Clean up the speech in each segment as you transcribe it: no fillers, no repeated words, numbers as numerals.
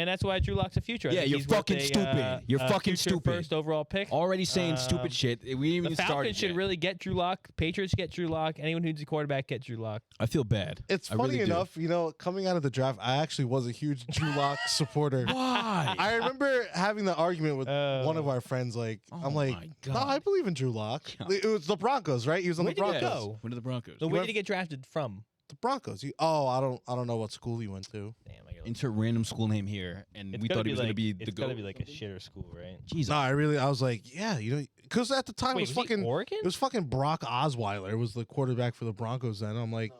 And that's why Drew Lock's a future. I Yeah, think you're he's worth fucking stupid. You're fucking future stupid. First overall pick. Already saying stupid shit. We didn't The even start Falcons should yet. really get Drew Lock. Patriots get Drew Lock. Anyone who's a quarterback get Drew Lock. I feel bad. It's I funny really do. enough, coming out of the draft, I actually was a huge Drew Lock supporter. Why? I remember having the argument with one of our friends. Like, Oh I'm like, my no, God. I believe in Drew Lock. It was the Broncos, right? He was on Where the did he Broncos. go? When did the Broncos? So where went- did he get drafted from? The Broncos. I don't know what school he went to. Damn, I gotta look. Insert random school name here, and It's we gotta thought he was going to be it's the gotta GOAT. be like a shitter school, right? Jesus. No, I was like, yeah, because at the time Wait, it was was he fucking Oregon? It was fucking Brock Osweiler was the quarterback for the Broncos then. I'm like,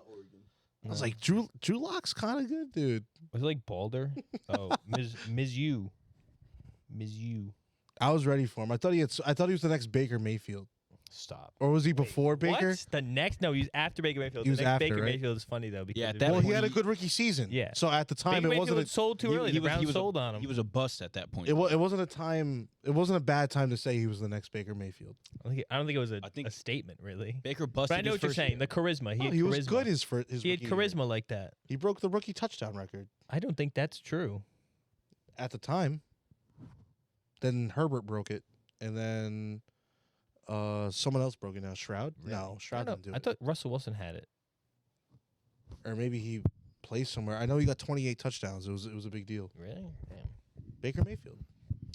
I was like, Drew Lock's kind of good, dude. Was it like Balder? Oh, Ms. U. I was ready for him. I thought he was the next Baker Mayfield, Stop. or was he before Baker? What? The next? No, he was after Baker Mayfield. He was the next after, Baker right? Mayfield is funny though. Because Yeah, at it was that Well, like- he had a good rookie season. Yeah. So at the time, Baker it Mayfield wasn't. was sold too early. The Browns was sold on him. He was a bust at that point. It wasn't a time. It wasn't a bad time to say he was the next Baker Mayfield. I don't think it was I think- a statement really. Baker busted But I know his what you're first saying. year. The charisma. He No, had he charisma. was good his He had rookie year. charisma like that. He broke the rookie touchdown record I don't think that's true. at the time. Then Herbert broke it, and then someone else broke it. Now Shroud. No, Shroud didn't do I it. thought Russell Wilson had it. Or maybe he plays somewhere. I know he got 28 touchdowns. It was a big deal. Really? Damn. Baker Mayfield,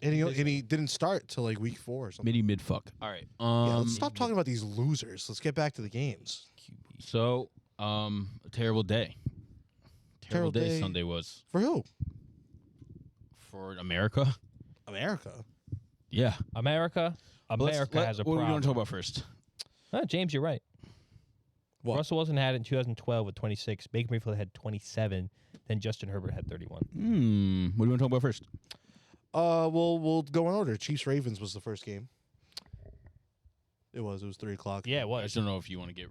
and he didn't start till like week 4 or something. mid fuck. All right. Yeah, let's stop talking about these losers. Let's get back to the games. So, a terrible day. Terrible day day. Sunday was For who? for America. America. Yeah. America has a What do problem. we want to talk about first? James, you're right. What? Russell Wilson had it in 2012 with 26. Baker Mayfield had 27. Then Justin Herbert had 31. What do you want to talk about first? We'll go in order. Chiefs Ravens was the first game. It was 3:00. Yeah, it I was. just don't know if you want to get.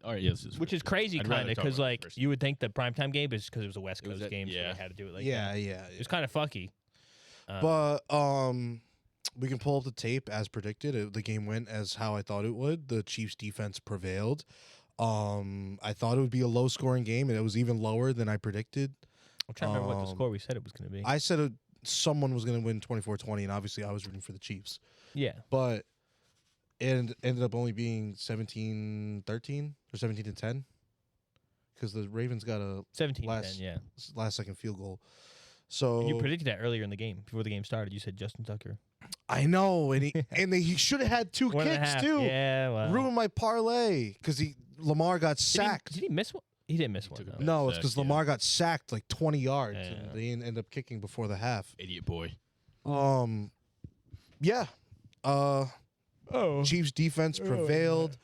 All right, yes. Which is crazy, I'd rather kind of, talk because about it like first. you would think the primetime game is because it was a West It was Coast a- game, so yeah. they had to do it like Yeah, that. yeah. It was kind of fucky. But we can pull up the tape as predicted. The game went as how I thought it would. The Chiefs defense prevailed. I thought it would be a low-scoring game, and it was even lower than I predicted. I'm trying to remember what the score we said it was going to be. I said someone was going to win 24-20, and obviously I was rooting for the Chiefs. Yeah. But it ended up only being 17-13 or 17-10 because the Ravens got a 17-10, yeah. last-second field goal. So And you predicted that earlier in the game. Before the game started, you said Justin Tucker. I know, and he should have had 2 1.5. kicks too. Yeah, well. Ruined my parlay because Lamar got sacked. Did he miss one? He didn't miss one, took a though. bad No, it's sack, because yeah. Lamar got sacked like 20 yards, Yeah. and they didn't end up kicking before the half. Idiot boy. Yeah. Chiefs defense prevailed.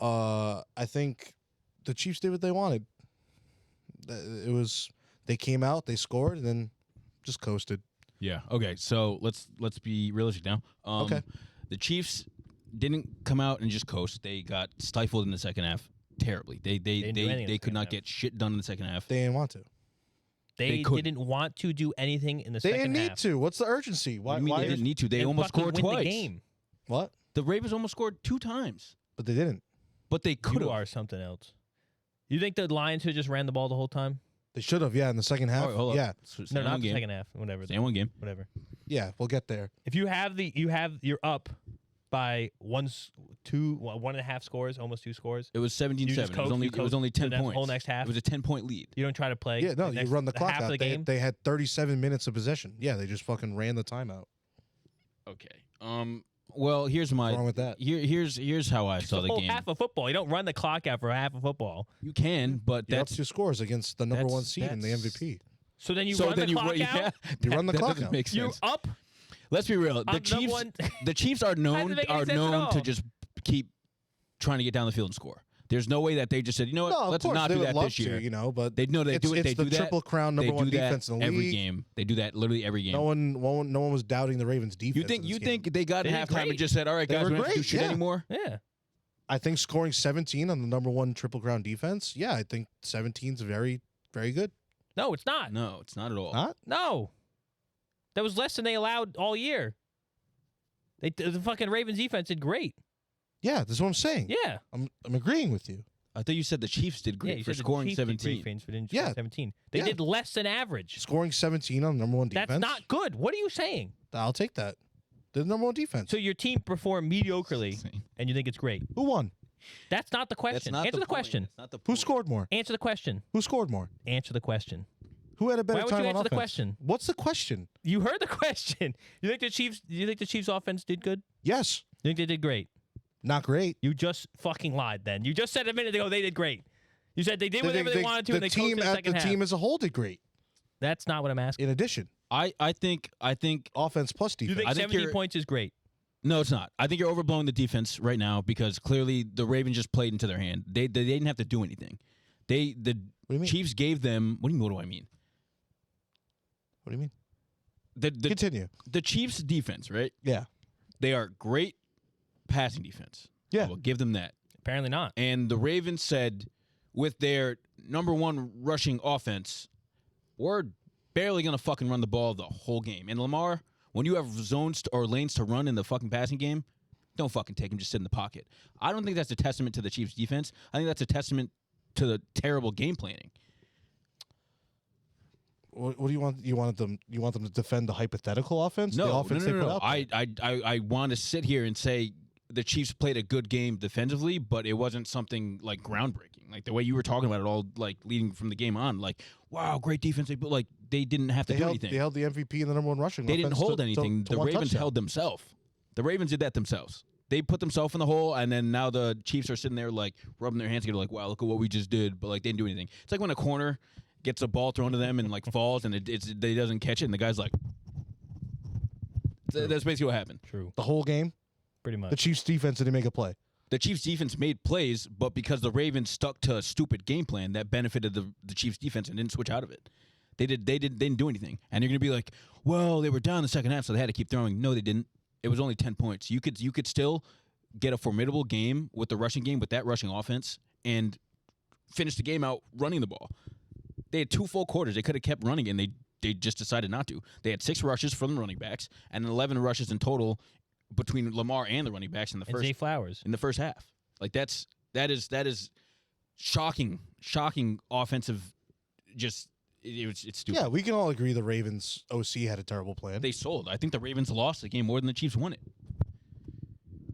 I think the Chiefs did what they wanted. They came out, they scored, and then just coasted. Yeah. Okay. So let's be realistic now. Okay. The Chiefs didn't come out and just coast. They got stifled in the second half terribly. They didn't do anything in the could second not half. get shit done in the second half. They didn't want to. They couldn't. didn't want to do anything in the They second didn't need half. to. What's the urgency? Why? I mean, why they didn't need to. They And almost fucking scored win twice. the game. What? The Ravens almost scored 2 times, But they didn't. but they could You have. are something else. You think the Lions should just ran the ball the whole time? They should have. Yeah, in the second half. Hold up. Yeah, Stay No, on not one the game. second half. Whatever. Stay on one game. Whatever. yeah. We'll get there. If you have you're up by 1.5 scores, almost 2 scores. It was 17-7. You just It was coast- only you it was coast only 10 the points. whole next half? It was a 10-point lead. You don't try to play. Yeah, no, you run the clock half out. of the game. They had 37 minutes of possession. Yeah, they just fucking ran the timeout. Okay. Well, here's my What's wrong with that? Here's how I saw the the whole game. half of football. You don't run the clock out for half of football. You can, but You're up that's 2 scores against the number that's- 1 seed and the that's- MVP. So then you so run then the you clock yeah, out. You run the that clock doesn't out. make sense. You're up. Let's be real. I'm The Chiefs, one- the Chiefs are known make any sense at all. to just keep trying to get down the field and score. There's no way that they just said, you know what, No, of let's course, not they do would that love this year. to, but They know they it's, do it. It's They the do that. Triple Crown They number 1 do that defense in the every league. game. They do that literally every game. No one was doubting the Ravens' defense. You think in this game. they got They did halftime and great. just said, all right, They guys, were we don't have to do great, shit yeah. anymore? Yeah. I think scoring 17 on the number 1 Triple Crown defense. Yeah, I think 17's very, very good. No, it's not. No, it's not at all. Not? No. That was less than they allowed all year. The fucking Ravens defense did great. Yeah, that's what I'm saying. Yeah. I'm agreeing with you. I thought you said the Chiefs did Yeah, great you for said the scoring Chiefs did 17. great for didn't Yeah. score 17. They Yeah. did less than average. Scoring 17 on the number one defense. That's not good. What are you saying? I'll take that. They're the number one defense. So your team performed mediocrely, and you think it's great? Who won? That's not the question. Answer the question. That's not the Who point. scored more? Answer the question. Who scored more? Answer the question. Who had a better Why would time you on answer the offense? question? What's the question? You heard the question. You think the Chiefs offense did good? Yes. You think they did great? Not great. You just fucking lied then. You just said a minute ago they did great. You said they did whatever they wanted to, and they coached in the second half. The team as a whole did great. That's not what I'm asking. In addition, I think offense plus You defense. think I think 17 you're- points is great? no, it's not. I think you're overblowing the defense right now because clearly the Ravens just played into their hand. They didn't have to do anything. The What do you mean? Chiefs gave them. What do I mean? What do you mean? The Continue. the Chiefs defense, right? Yeah. They are great passing defense. Yeah. I will give them that. Apparently not. And the Ravens said, with their number one rushing offense, we're barely gonna fucking run the ball the whole game. And Lamar, when you have zones or lanes to run in the fucking passing game, don't fucking take him. Just sit in the pocket. I don't think that's a testament to the Chiefs' defense. I think that's a testament to the terrible game planning. What do you want? You want them to defend the hypothetical offense? The offense they put out there? I want to sit here and say the Chiefs played a good game defensively, but it wasn't something like groundbreaking. Like the way you were talking about it all, like leading from the game on, like wow, great defense. But like they didn't have to do anything. They held the MVP and the number one rushing. They didn't offense hold to anything. The one Ravens touchdown. held themselves. The Ravens did that themselves. They put themselves in the hole, and then now the Chiefs are sitting there like rubbing their hands together, like wow, look at what we just did. But like they didn't do anything. It's like when a corner gets a ball thrown to them and like falls and they doesn't catch it, and the guy's like, that's basically what happened. True. The whole game. Pretty much. The Chiefs defense didn't make a play. The Chiefs defense made plays, but because the Ravens stuck to a stupid game plan that benefited the Chiefs defense and didn't switch out of it. They didn't do anything. And you're gonna be like, well, they were down in the second half, so they had to keep throwing. No, they didn't. It was only 10 points. You could still get a formidable game with the rushing game, with that rushing offense, and finish the game out running the ball. They had 2 full quarters. They could have kept running, and they just decided not to. They had 6 rushes from the running backs and 11 rushes in total between Lamar and the running backs in the and first Zay Flowers. in the first half. Like that is shocking offensive. Just it's stupid. Yeah, we can all agree the Ravens OC had a terrible plan. They sold. I think the Ravens lost the game more than the Chiefs won it.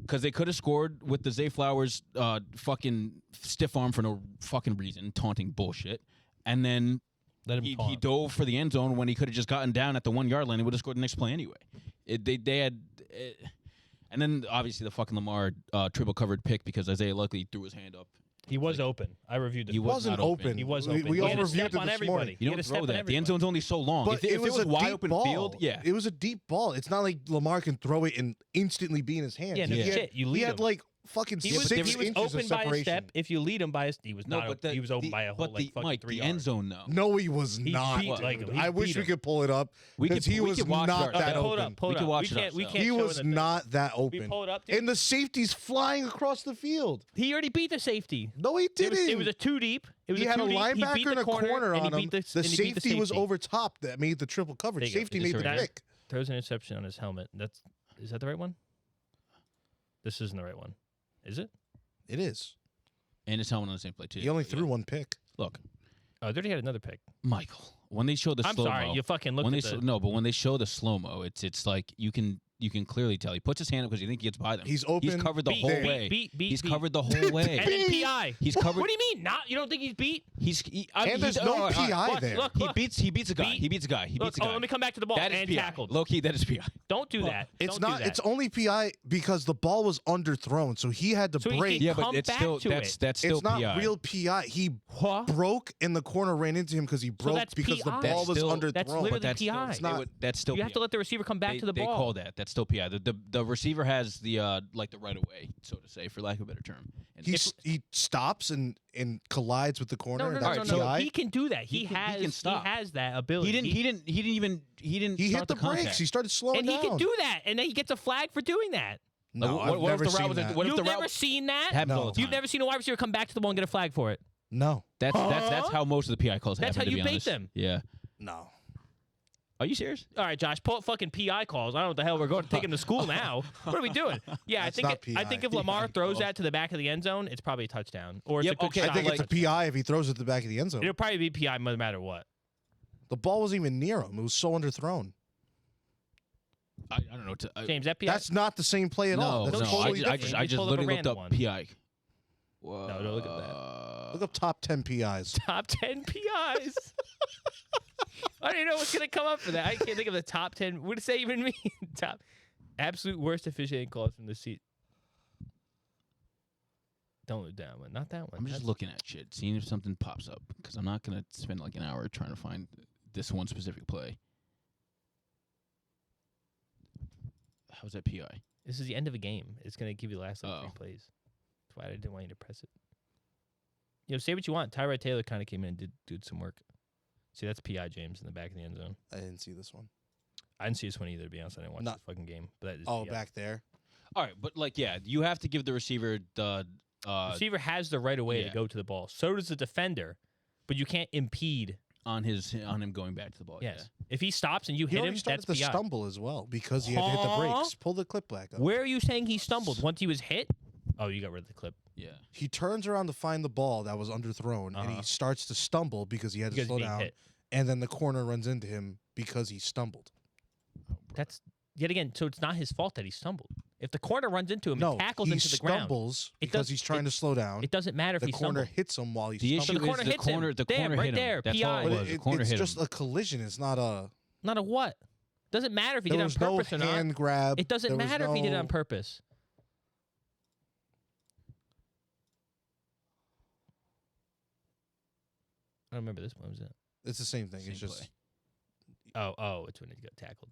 Because they could have scored with the Zay Flowers fucking stiff arm for no fucking reason, taunting bullshit. And then Let him he taunt. dove for the end zone when he could have just gotten down at the 1 yard line and would have scored the next play anyway. They had. And then obviously the fucking Lamar triple covered pick because Isaiah Luckily threw his hand up. He was open. I reviewed it. He wasn't not open. open. He was We open. all He had to reviewed step it on this everybody. morning. He You had don't to step throw on that. The everybody. end zone's only so long. But If it was a wide deep open ball. field, yeah. It was a deep ball. It's not like Lamar can throw it and instantly be in his hands. Yeah, no He had- shit. You He lead had him. like fucking He 6 was, inches he was of open by a separation. step. If you lead him by he was No, not. but the- he was open by a whole but like fucking Mike, 3 the yards. end zone though. No, he was He not. beat, like, dude. he I wish beat we him. could pull it up We because could- he we was could watch not it that Pull it open. up. Pull We it can up. watch we it can't. We ourselves. can't He show was the thing. not that We open. pull it up, dude. And the safety's flying across the field. He already beat the safety. No, he didn't. It was a 2 deep. It was He a had 2 a deep. He beat linebacker the and a corner and on he him. beat The and he beat safety was safety. over top that made the triple coverage. There you go. Safety made the That pick. Throws an interception on his helmet. Is that the right one? This isn't the right one. Is it? It is. And his helmet on the same play too. He only threw one pick. Look, Oh, they already had another pick. Michael, when they show the I'm slow-mo, sorry. You fucking looked when at they the... no, but when they show the slow mo, it's like you can clearly tell he puts his hand up because he thinks he gets by them. He's open. He's covered the Beat, whole beat, way. beat, beat, He's beat. covered the whole way. And then PI. He's covered. What do you mean? Not? You don't think he's beat? I mean, And there's he's- no all right, all right. PI Look, there. look, He look. beats a guy. Beat. He beats a guy. He Look, beats a guy. let me come back to the ball. That is and PI. tackled. Low key, that is PI. Don't do that. It's Don't not. do that. It's only PI because the ball was underthrown, so he had to So he break. can Yeah, but come it's back still to that's it. that's still It's not PI. real PI. He Huh? broke, and the corner ran into him because he broke that's because the PI. ball That's was still- underthrown. that's literally But that's still, PI. It's not- that's still You PI. have to let the receiver come back to the They ball. call that. That's still PI. The receiver has the like the right of way, so to say, for lack of a better term. And He stops and collides with the corner. No, no, and no, that's no, no. PI. He can do that. He He can stop. has that ability. he didn't He start hit the contact. brakes. He started slowing and down. he can do that, and then he gets a flag for doing that. No, Like, I've what if never the route seen was that. what if You've the never route seen that? happens all No. the time? You've never seen a wide receiver come back to the ball and get a flag for it. No, That's how most of the PI calls That's happen. how to you be bait honest. them. Yeah. no. Are you serious? All right, Josh, pull up fucking PI calls. I don't know what the hell we're going to take him to school now. What are we doing? Yeah, That's I not think I think if PI. Lamar throws that to the back of the end zone, it's probably a touchdown. Or it's Yep, a good okay, shot. I think like- it's a PI if he throws it to the back of the end zone. It'll probably be PI no matter what. The ball wasn't even near him. It was so underthrown. I don't know. James, that PI. That's not the same play at all. no, That's no. totally I different. just, I You just pulled up a literally looked random up one. PI. No, don't look at that. Look up top 10 PIs. Top 10 PIs. I don't even know what's going to come up for that. I can't think of the top 10. What does that even mean? Top absolute worst officiating calls from the seat. Don't look that one. Not that one. I'm just That's- looking at shit, seeing if something pops up, because I'm not gonna spend like an hour trying to find this one specific play. How's that PI? This is the end of a game. It's going to give you the last like, Oh. 3 plays. That's why I didn't want you to press it. You know, say what you want. Tyrod Taylor kind of came in and did some work. See, that's PI, James, in the back of the end zone. I didn't see this one. I didn't see this one either, to be honest. I didn't watch Not- this fucking game. But that is Oh, PI. back there. All right, but like, yeah, you have to give the receiver the. Receiver has the right of way yeah. to go to the ball. So does the defender, but you can't impede. on him going back to the ball. Yes. If he stops and you He hit already him, started that's to PI. stumble as well because he had to hit the brakes. Pull the clip back up. Where are you saying he stumbled? Once he was hit? Oh, you got rid of the clip. Yeah. He turns around to find the ball that was underthrown, and Uh-huh. he starts to stumble because he had to Because slow being down. hit. And then the corner runs into him because he stumbled. That's yet again. So it's not his fault that he stumbled. If the corner runs into him No, and tackles he into the ground, stumbles It because does- he's trying to slow down. it doesn't matter if The he corner stumbled. hits him while he's The stumbling. issue corner is the hits him. corner. The Damn, corner right hit him. there, That's all PI. it But was. The corner it's hit just him. a collision. It's not a. Not a what? Doesn't matter if he There did it on was no purpose or not. hand grab. It doesn't There was matter if he did it on no- purpose. I don't remember this one. Was it? It's the same thing. Same It's just play. Oh, it's when he got tackled.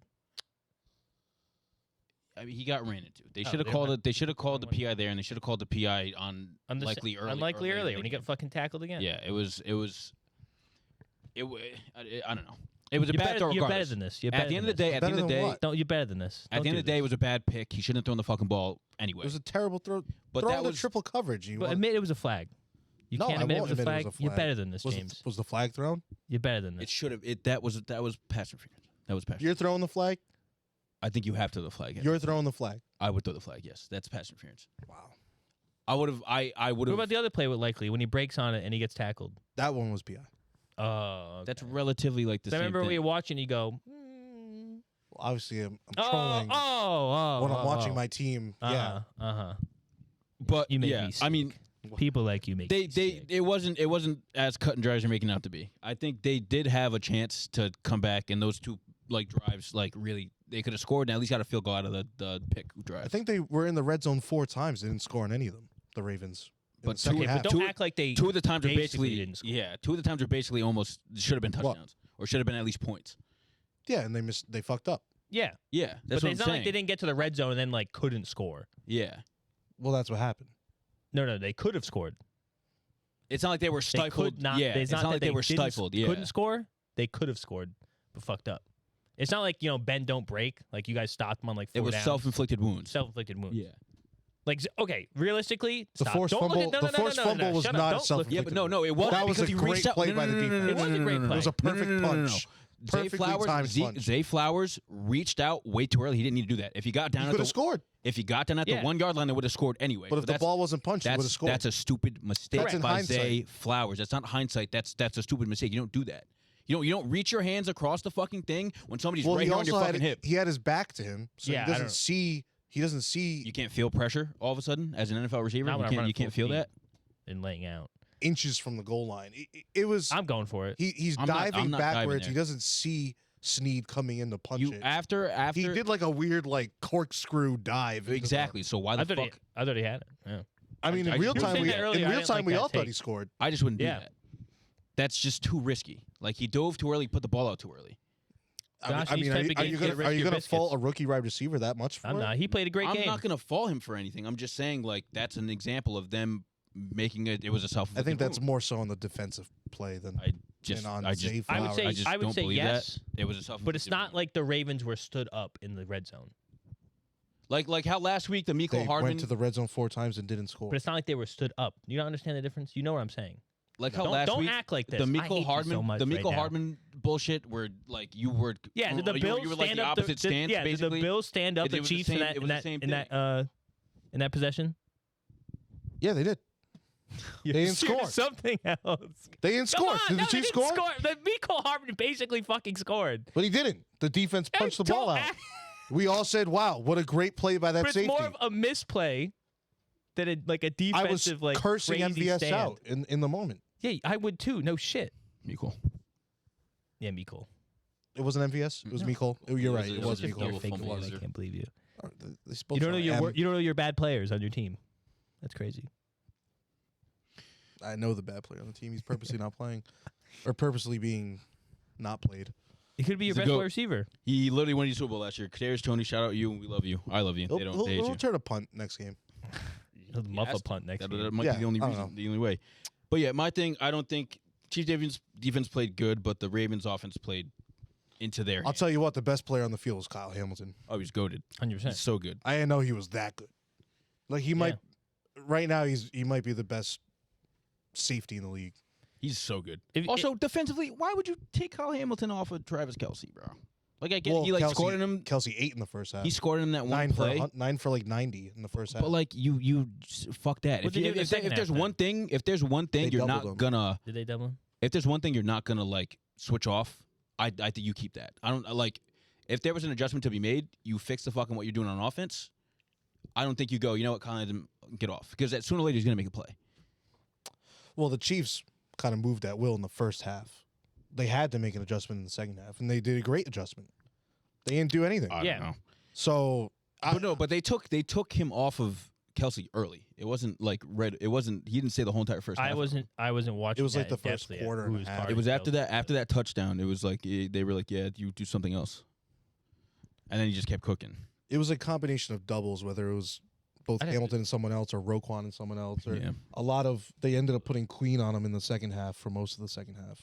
I mean, he got ran into. They Oh, should have they called went- it. They should have called the went- PI there, and they should have called the PI on unlikely early. Unlikely earlier earlier in when the he got game. fucking tackled again. Yeah, it was. I don't know. It was a You're bad better, throw. you're better regardless. than this. You're At better the end than of the day, this. at the end of the Better than day, what? Don't. You're better than this. at the end of the day, it was a bad pick. He shouldn't have thrown the fucking ball anyway. it was a terrible throw. But throw that the was triple coverage. You But want- admit it was a flag. You No, can't I admit it won't was a admit it flag. was a You're flag. better than this, was James. was the flag thrown? You're better than It this. should have. That was pass interference. That was pass. You're throwing the flag. I think you have to throw the flag. You're throwing the flag. I would throw the flag. Yes, that's pass interference. Wow, I would have. I would What have. about the other play with Likely when he breaks on it and he gets tackled? that one was PI. Oh, That's relatively like the So I same remember thing. when you're watching, you go. Well, obviously, I'm Oh, trolling oh, when I'm watching my team. Yeah, But You make yeah, me I mean, People like you make they me sick. it wasn't as cut and dry as you're making it out to be. I think they did have a chance to come back in those two like drives. Like really, they could have scored and at least got a field goal out of the pick drive. I think they were in the red zone 4 times. They didn't score on any of them. The Ravens. in But the second two- half. But don't two- act like they. two of the times are basically basically didn't score. yeah. Two of the times are basically almost should have been What? touchdowns or should have been at least points. Yeah, and they missed. They fucked up. Yeah, Yeah, that's but what I'm it's not saying. like they didn't get to the red zone and then like couldn't score. Yeah, Well, that's what happened. No, they could have scored. it's not like they were They stifled. could not. Yeah, it's not that like they were didn't s- stifled. Yeah, couldn't score. They could have scored, but fucked up. It's not like bend don't break. Like you guys stopped them on like 4 it was downs. self-inflicted wounds. Self-inflicted wounds. Yeah. Like okay, realistically, The stop. forced Don't look fumble. at, no, the no, no, forced no, no, fumble no, was shut not up. a Don't look- self-inflicted. Yeah, but no, it was. That was because a he great reached out. play No, by the no, no, no, defense. no, It was a no, great no, no, play. no. It was a perfect No, no, no, no, no, punch. Zay Perfectly Flowers, timed punch. Zay Flowers reached out way too early. He didn't need to do that. If he got down He at could the have scored. if he got down at the Yeah. 1 yard line, they would have scored anyway. But if the that's- ball wasn't punched, he would have scored. That's a stupid mistake That's in by Zay hindsight. Flowers. That's not hindsight. That's a stupid mistake. You don't do that. You don't reach your hands across the fucking thing when somebody's well, right he here on your also had fucking hip. he had his back to him, so Yeah, I he doesn't don't- see. He doesn't see You can't feel pressure all of a sudden as an NFL receiver. Not when I'm You running can't full feel that. speed and laying out. inches from the goal line. It was. I'm going for it. He's I'm not- diving I'm not diving backwards. there. He doesn't see Snead coming in to punch You it. after He did like a weird like corkscrew dive. into the- exactly. So why the fuck? I thought he had it. Yeah. I mean, I in real just- time, You were we saying that earlier, in I real didn't time like we that all thought take. he scored. I just wouldn't do Yeah. that. That's just too risky. Like he dove too early, put the ball out too early. Josh, I these mean, type are of you games get gonna riskier fault biscuits. a rookie wide receiver that much for I'm it? not. He played a great I'm game. not gonna fault him for anything. I'm just saying like that's an example of them making it. It was a self. I think that's more so on the defensive play than. I just. on I just. Zay I would Flowers. say I just I would don't say believe yes, that. It was a self. but it's not like the Ravens were stood up in the red zone. like how last week the Miko They Hardman. went to the red zone 4 times and didn't score. But it's not like they were stood up. You don't understand the difference. You know what I'm saying? Like how Don't, last don't week act like this. the I Miko hate you Hardman, so much the Miko right now. Hardman bullshit, where like you were, Yeah, did the Bills you were like stand the up? opposite stance. Yeah, did basically. the Bills stand up It the was the Chiefs same- in it was the same in that possession? Yeah, they did. They didn't score. Something else. They didn't Come score. on, Did no, the they Chiefs didn't score? The Miko Hardman basically fucking scored. But he didn't. The defense punched the ball out. We all said, "Wow, what a great play by that But it's safety." more of a misplay than like a I was defensive like cursing crazy MVS stand. out in the moment. Yeah, I would too. No shit. Miko. Yeah, Miko. It wasn't MVS. It was Miko. Oh, you're It right. was- It it was was a Miko. double Fake fumble fan, I loser. can't believe you. They both You don't know are you don't know your bad players on your team. That's crazy. I know the bad player on the team. He's purposely not playing, or purposely being not played. It could be your He's a best goat. wide receiver. He literally won the Super Bowl last year. Kadarius Toney, shout out you. We love you. I love you. He'll, They don't. he'll, They hate he'll you. return a punt next game. He'll muff a has to. punt next That game. might Yeah, be the only I don't reason, know. the only way. But yeah, my thing. I don't think Chiefs defense played good, but the Ravens offense played into their. I'll tell you what, the best player on the field was Kyle Hamilton. Oh, he's goated. 100%. He's so good. I didn't know he was that good. Like he might, right now he might be the best safety in the league. He's so good. If- Also, defensively, why would you take Kyle Hamilton off of Travis Kelce, bro? Like I get Well, he like Kelsey- scored in him. Kelsey 8 in the first half. He scored in that one play. nine for like 90 in the first half. But like you fuck that. What'd they do in the If second there's half, one thing, if there's one thing They you're doubled not him. gonna, Did they double him? if there's one thing you're not gonna like switch off, I think you keep that. I don't like if there was an adjustment to be made, you fix the fucking what you're doing on offense. I don't think you go, you know what, Colin, get off because sooner or later he's gonna make a play. Well, the Chiefs kind of moved at will in the first half. They had to make an adjustment in the second half, and they did a great adjustment. They didn't do anything. I Yeah. don't know. So But they took him off of Kelsey early. It wasn't like red. It wasn't. He didn't say the whole entire first half. I wasn't watching. It was like that the first depthly quarter who and a was half. targeting It was after Kelsey. that. After that touchdown, it was like they were like, "Yeah, you do something else," and then he just kept cooking. it was a combination of doubles, whether it was both I didn't- Hamilton and someone else or Roquan and someone else. Or Yeah. a lot of they ended up putting Queen on him in the second half for most of the second half.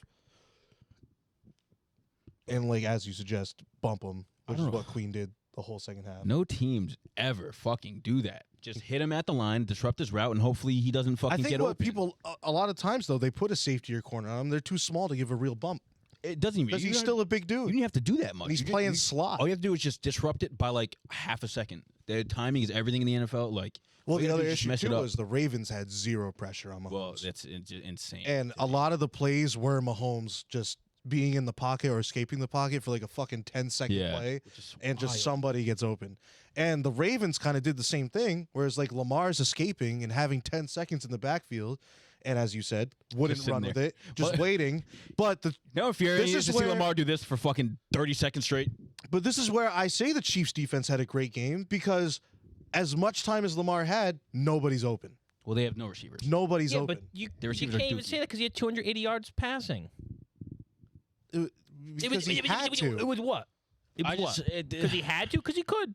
And like as you suggest, bump him, which is don't know. what Queen did the whole second half. No teams ever fucking do that. Just hit him at the line, disrupt his route, and hopefully he doesn't I fucking think get what open. people a lot of times though they put a safety or corner on him. They're too small to give a real bump It doesn't even. because You he's don't- still a big You dude. didn't have to do that much. And he's You playing didn't- slot. All you have to do is just disrupt it by like half a second. The timing is everything in the NFL. Like, Well, all you the gotta other do is just issue mess it too up. was the Ravens had zero pressure on Mahomes. Well, that's insane. And a lot of the plays were Mahomes just being in the pocket or escaping the pocket for like a fucking 10-second Yeah. play, Which is and just wild. somebody gets open. And the Ravens kind of did the same thing, whereas like Lamar's escaping and having 10 seconds in the backfield, and as you said, wouldn't Just sitting run there. with it, just But- waiting. But the No fear. This You is just see where- Lamar do this for fucking 30 seconds straight. but this is where I say the Chiefs defense had a great game because as much time as Lamar had, nobody's open. Well, they have no receivers. Nobody's Yeah, open. but you Their receivers can't are even dookie. say that because he had 280 yards passing. Because he had to. It was what? It was what? Because he had to? Because he could.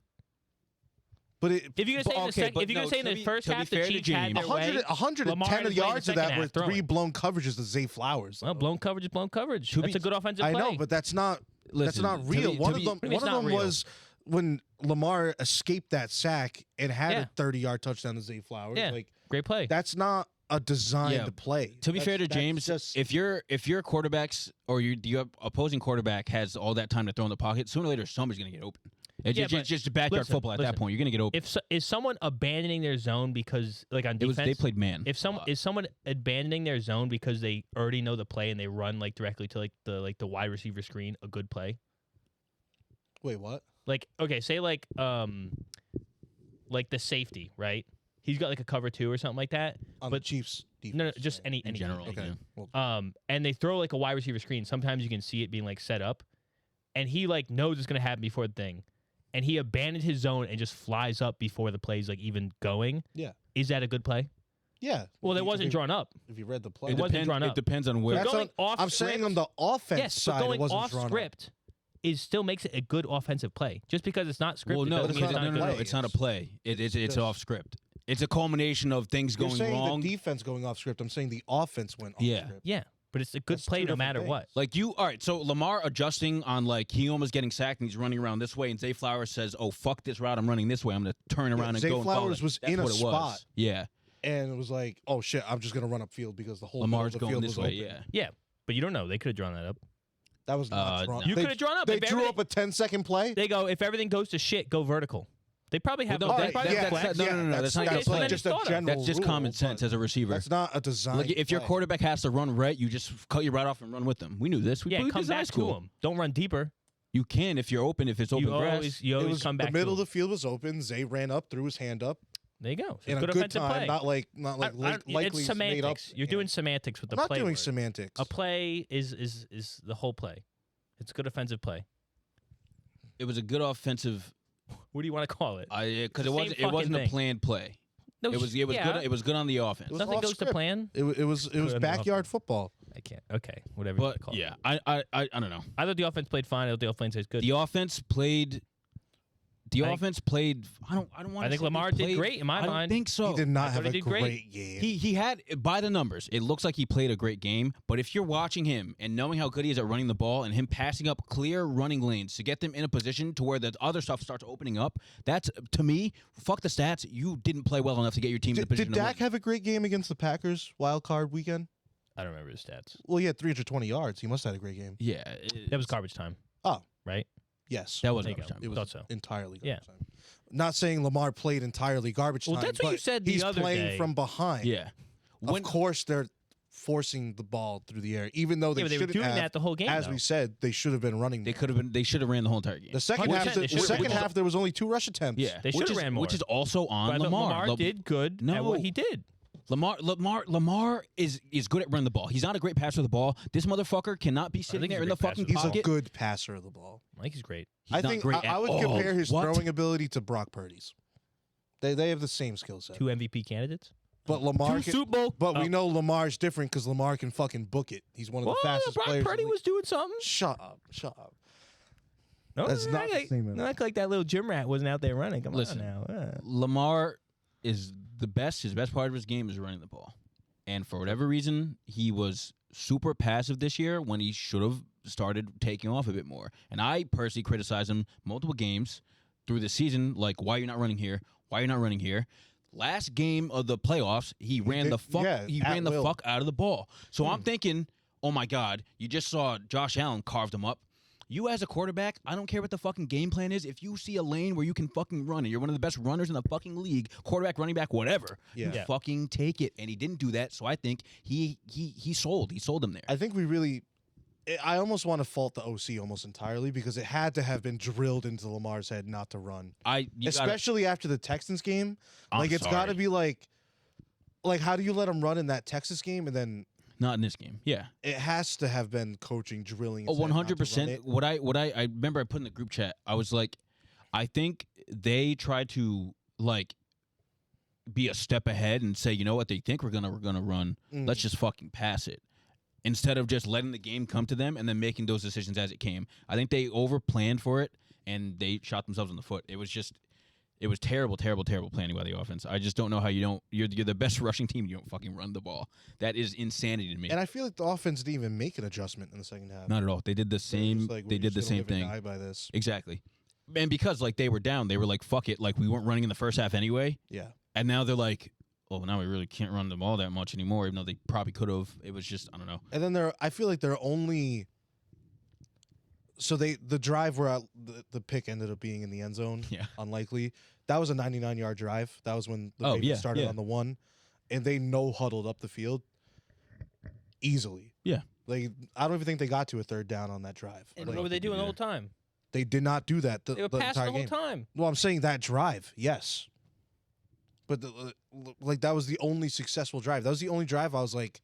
But it, If you're gonna say in the second, if you're gonna say in the first to be half fair the to Chiefs had James- their way, 110 Lamar had his way in the yards of second that were half throwing. 3 blown coverages to Zay Flowers. well, though. blown coverage is blown coverage. To That's be- a good offensive I play. know, but that's not Listen, not to real. be- One to of be- them, What do you mean one it's of them not real? was when Lamar escaped that sack and had Yeah. a 30-yard touchdown to Zay Flowers. Yeah. Like Great play. that's not a designed Yeah. play. To be fair to That's James, just, if your quarterbacks or your opposing quarterback has all that time to throw in the pocket, sooner or later somebody's gonna get open. It's Yeah, but just backyard listen, football at that listen. point. You're gonna get open. Is someone abandoning their zone because like on It was defense? they played man. If someone is someone abandoning their zone because they already know the play and they run like directly to the wide receiver screen, a good play. wait, what? Like okay, say like the safety, right? He's got like a cover 2 or something like that. On But- the Chiefs defense. No, just any in general. Okay. Yeah. Well, and they throw like a wide receiver screen. Sometimes you can see it being like set up, and he like knows it's gonna happen before the thing, and he abandoned his zone and just flies up before the play's like even going. Yeah. Is that a good play? yeah. Well, If it you- wasn't if you- drawn up. If you read the play, It wasn't depends, drawn it up. depends on where. That's going on- off I'm saying script- on the offense Yes, but side, it going wasn't off drawn up. script is still makes it a good offensive play. Just because it's not scripted Well, no, doesn't it's mean it's not not a a good play. play. It's not a play. It's just- off script. It's a culmination of things You're going saying wrong. the defense going off script. I'm saying the offense went off Yeah. script. Yeah, but it's a good That's play two no different matter things. what. Like all right, so Lamar adjusting on like he almost getting sacked and he's running around this way, and Zay Flowers says, "Oh fuck this route, I'm running this way. I'm gonna turn around and Zay go." and follow Flowers it." was That's in a what it was. spot. Yeah, and it was like, oh shit, I'm just gonna run upfield because the whole middle Lamar's of the going field this was way. open. Yeah. Yeah, but you don't know. They could have drawn that up. That was not drawn. no. You They- could have drawn up. They If drew everything- up a 10-second play. They go, if everything goes to shit, go vertical. They probably have. Well, no, they that- probably that- have that's- flags. no, that's not Okay, against so play. then just it's a thought of. general That's just rule, common sense but as a receiver. That's not a design. Like if your play. quarterback has to run right, you just cut your right off and run with them. We knew this. We Yeah, played come this in high back to school. them. Don't run deeper. You can if you're open. If it's open You grass. always, you It always was come back. the middle of to the field was open. Zay ran up, threw his hand up There you go. So in a good good offensive time, play. not like likely it's made up. semantics. You're doing semantics with the I'm not play. doing word. semantics. A play is the whole play. It's good offensive play. It was a good offensive. What do you want to call it? Because the it same wasn't. It wasn't fucking a thing. planned play. No, It was. yeah. Good. It was good on the offense. It was Nothing off goes to script. plan. It was Good backyard offense. football. I can't. Okay, whatever you want But to call yeah, it. I don't know. I thought the offense played fine. I thought the offense is good. The offense played. The I think- offense played. I don't want. I think Lamar did great in my I don't mind. think so. He did not I have thought a he did great. great game. He had, by the numbers, it looks like he played a great game. But if you're watching him and knowing how good he is at running the ball and him passing up clear running lanes to get them in a position to where the other stuff starts opening up, that's, to me, fuck the stats. You didn't play well enough to get your team in the Did position to Dak win. have a great game against the Packers wild card weekend? I don't remember his stats. Well, he had 320 yards. He must have had a great game. Yeah. That was garbage time. Oh. Right? Yes. That was There you garbage go. time. It was Thought so. entirely Yeah. garbage time. Not saying Lamar played entirely garbage Well, time. that's what but you said the he's other playing day. from behind. Yeah. Of course, they're forcing the ball through the air, even though Yeah, they but they were shouldn't doing have. that the whole game. As though. we said, they should have been running. They more. could have been. They should have ran the whole entire game. The second 100%, half. they The should've second ran more. half, there was only 2 rush attempts. Yeah. They which should've is ran more. which is also But on I thought Lamar. Lamar did good at what he did. Lamar is good at running the ball. He's not a great passer of the ball. This motherfucker cannot be sitting think there he's in a the great fucking passer He's of the pocket. a good passer of the ball. Mike is great. He's I not think great I at would all. compare his What? throwing ability to Brock Purdy's. They have the same skill set. 2 MVP candidates. But Lamar, 2 can, Super Bowl. but we know Lamar's different because Lamar can fucking book it. He's one of the fastest Brock players. in Purdy the was doing something. league. Shut up! Shut up! No, That's no, not the like, same at no, all. act like that little gym rat wasn't out there running. Come Listen. on now. Lamar is the best. His best part of his game is running the ball. And for whatever reason, he was super passive this year when he should have started taking off a bit more. And I personally criticized him multiple games through the season, like, why are you not running here? Why are you not running here? Last game of the playoffs, he ran did- the fuck yeah, he at ran the will. fuck out of the ball. So I'm thinking, oh my God, you just saw Josh Allen carved him up. You as a quarterback, I don't care what the fucking game plan is. If you see a lane where you can fucking run and you're one of the best runners in the fucking league, quarterback, running back, whatever, you Yeah. fucking take it. And he didn't do that, so I think he sold. He sold him there. I think we really. I almost want to fault the OC almost entirely because it had to have been drilled into Lamar's head not to run, You gotta- especially after the Texans game. I'm Like it's got to sorry. be like, how do you let him run in that Texas game and then not in this game. Yeah. it has to have been coaching drilling. Oh, his head not to run 100%. it. What I remember I put in the group chat, I was like, I think they tried to like be a step ahead and say, you know what, they think we're gonna run. Let's just fucking pass it. Instead of just letting the game come to them and then making those decisions as it came. I think they over planned for it and they shot themselves in the foot. It was terrible planning by the offense. I just don't know how you're the best rushing team, you don't fucking run the ball. That is insanity to me. And I feel like the offense didn't even make an adjustment in the second half. Not at all. They did the It was same. like, They we're did the just gonna same live and thing. die by this. Exactly. And because like they were down, they were like, fuck it. Like we weren't running in the first half anyway. Yeah. And now they're like, oh, now we really can't run the ball that much anymore, even though they probably could have. It was just, I don't know. And then I feel like they're only. So the drive where the pick ended up being in the end zone. Yeah. Unlikely. That was a 99-yard drive. That was when the Oh, Ravens yeah, started yeah. on the 1, and they huddled up the field easily. Yeah. Like I don't even think they got to a third down on that drive. And Like, what were they doing the whole time? they did not do that. They were the passing entire the whole game. time. Well, I'm saying that drive, yes. But like that was the only successful drive. That was the only drive I was like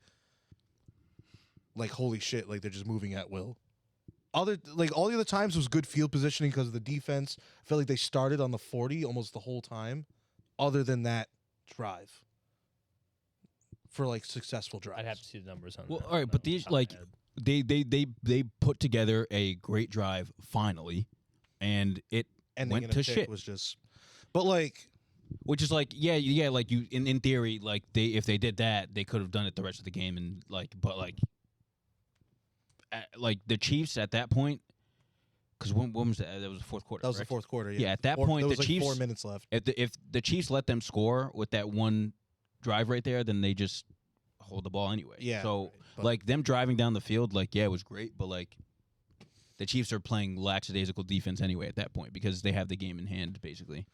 holy shit, like they're just moving at will. All the other times was good field positioning because of the defense. I feel like they started on the 40 almost the whole time. Other than that drive. For like successful drives. I'd have to see the numbers on Well, that. all right, but these Top of my like head. they put together a great drive finally, and it Ending went in a to pick shit. was just. But like, which is like yeah, like you in theory, like if they did that, they could have done it the rest of the game, and but the Chiefs at that point, because when was that? That was the fourth quarter. that was the correct? fourth quarter. Yeah, at that Four- point, there was the like Chiefs. 4 minutes left. If the Chiefs let them score with that one drive right there, then they just hold the ball anyway. Yeah, So right, but- like them driving down the field, like it was great, but like the Chiefs are playing lackadaisical defense anyway at that point because they have the game in hand basically, It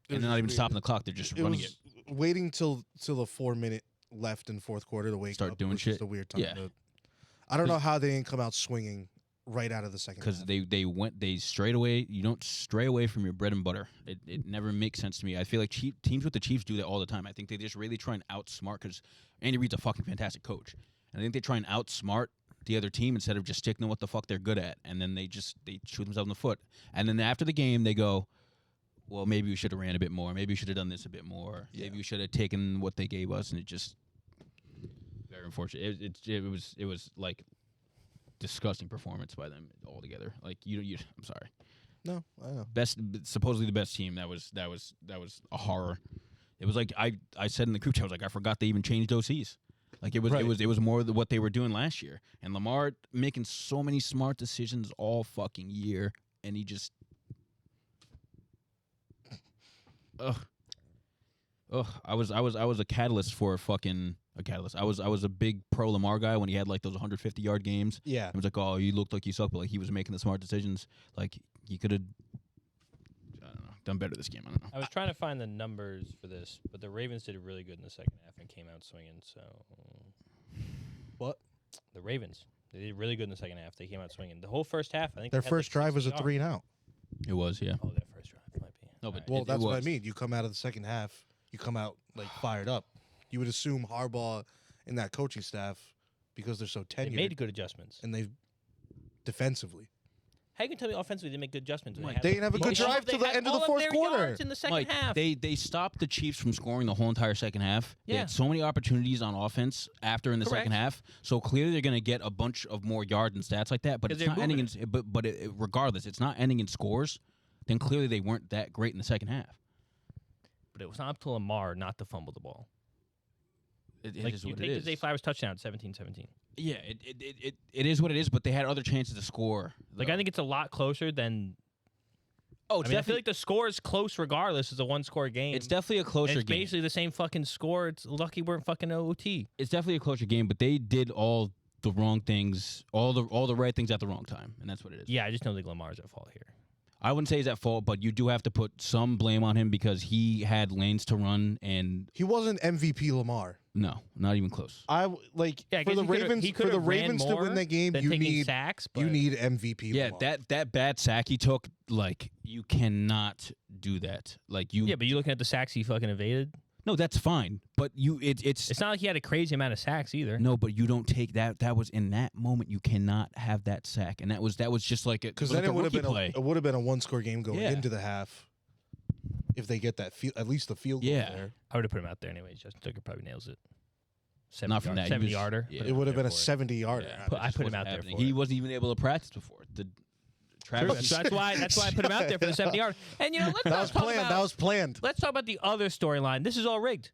was and they're not just even weird. stopping the clock; they're just It running was it. waiting till the 4 minute left in fourth quarter to wake Start up. doing was just shit. a weird time. Yeah. I don't know how they didn't come out swinging right out of the second. Because half. they strayed away. You don't stray away from your bread and butter. It never makes sense to me. I feel like teams with the Chiefs do that all the time. I think they just really try and outsmart because Andy Reid's a fucking fantastic coach. And I think they try and outsmart the other team instead of just sticking to what the fuck they're good at. And then they shoot themselves in the foot. And then after the game, they go, well, maybe we should have ran a bit more. Maybe we should have done this a bit more. Yeah. Maybe we should have taken what they gave us. And it just very unfortunate. It was like disgusting performance by them altogether. Like you I'm sorry. No, I know. Supposedly the best team. That was a horror. It was like I said in the group chat, I was like, I forgot they even changed OCs. Like it was Right. it was more what they were doing last year. And Lamar making so many smart decisions all fucking year, and he just I was a catalyst for a catalyst. I was a big pro Lamar guy when he had like those 150-yard games. Yeah. It was like, oh, you looked like you sucked, but like he was making the smart decisions. Like he could have, I don't know, done better this game. I don't know. I was trying to find the numbers for this, but the Ravens did really good in the second half and came out swinging. So What? the Ravens, they did really good in the second half. They came out swinging. The whole first half, I think Their they had, first like, drive was a 60 3 yards. and out. It was, yeah. Oh, their first drive might be. No, but All right. Well, It that's what I was. mean. You come out of the second half, you come out like fired up. You would assume Harbaugh and that coaching staff, because they're so they tenured, made good adjustments. and they defensively. How you can tell me offensively they make good adjustments? when Mike, They didn't have a good all drive of- they till the had end of all the fourth their quarter. yards in the second Mike, half. they stopped the Chiefs from scoring the whole entire second half. They Yeah. had so many opportunities on offense after in the Correct. second half. So clearly they're going to get a bunch of more yards and stats like that. But 'Cause it's they're not ending in. But regardless, it's not ending in scores. Then clearly they weren't that great in the second half. But it was not up to Lamar not to fumble the ball. It Like is you what take it the is. Zay Flowers touchdown, 17-17. Yeah, it is what it is. But they had other chances to score. Like though. I think it's a lot closer than. Oh, I it's mean, I feel definitely like the score is close regardless. It's a one-score game. it's definitely a And closer it's game. basically the same fucking score. It's lucky we're in fucking OT. It's definitely a closer game. But they did all the wrong things, all the right things at the wrong time, and that's what it is. Yeah, I just don't think Lamar's at fault here. I wouldn't say he's at fault, but you do have to put some blame on him because he had lanes to run, and He wasn't MVP Lamar. no, not even close. I like Yeah, I for guess the he could've- Ravens. he For could've the ran Ravens to more win that game, than you taking need sacks. you but- need MVP. Yeah, Lamar. that bad sack he took, like you cannot do that. Like you, Yeah, but you looking at the sacks he fucking evaded. no, that's fine. But it's It's not like he had a crazy amount of sacks either. no, but you don't take that. That was in that moment. You cannot have that sack, and that was just like Because like then it would have been play. it would have been a one-score game going Yeah. into the half. If they get that at least the field goal Yeah. there, I would have put him out there anyways. Justin Tucker probably nails it. Not from that. He 70 was- yarder. yeah. Put it him would out have been there a for it. 70-yarder. Yeah. Put- I just put him wasn't out there happening. for He it. wasn't even able to practice before. Travis, So that's why I put him out there for the 70 yard. And you know, let's That not was talk planned. about, That was planned. let's talk about the other storyline. This is all rigged.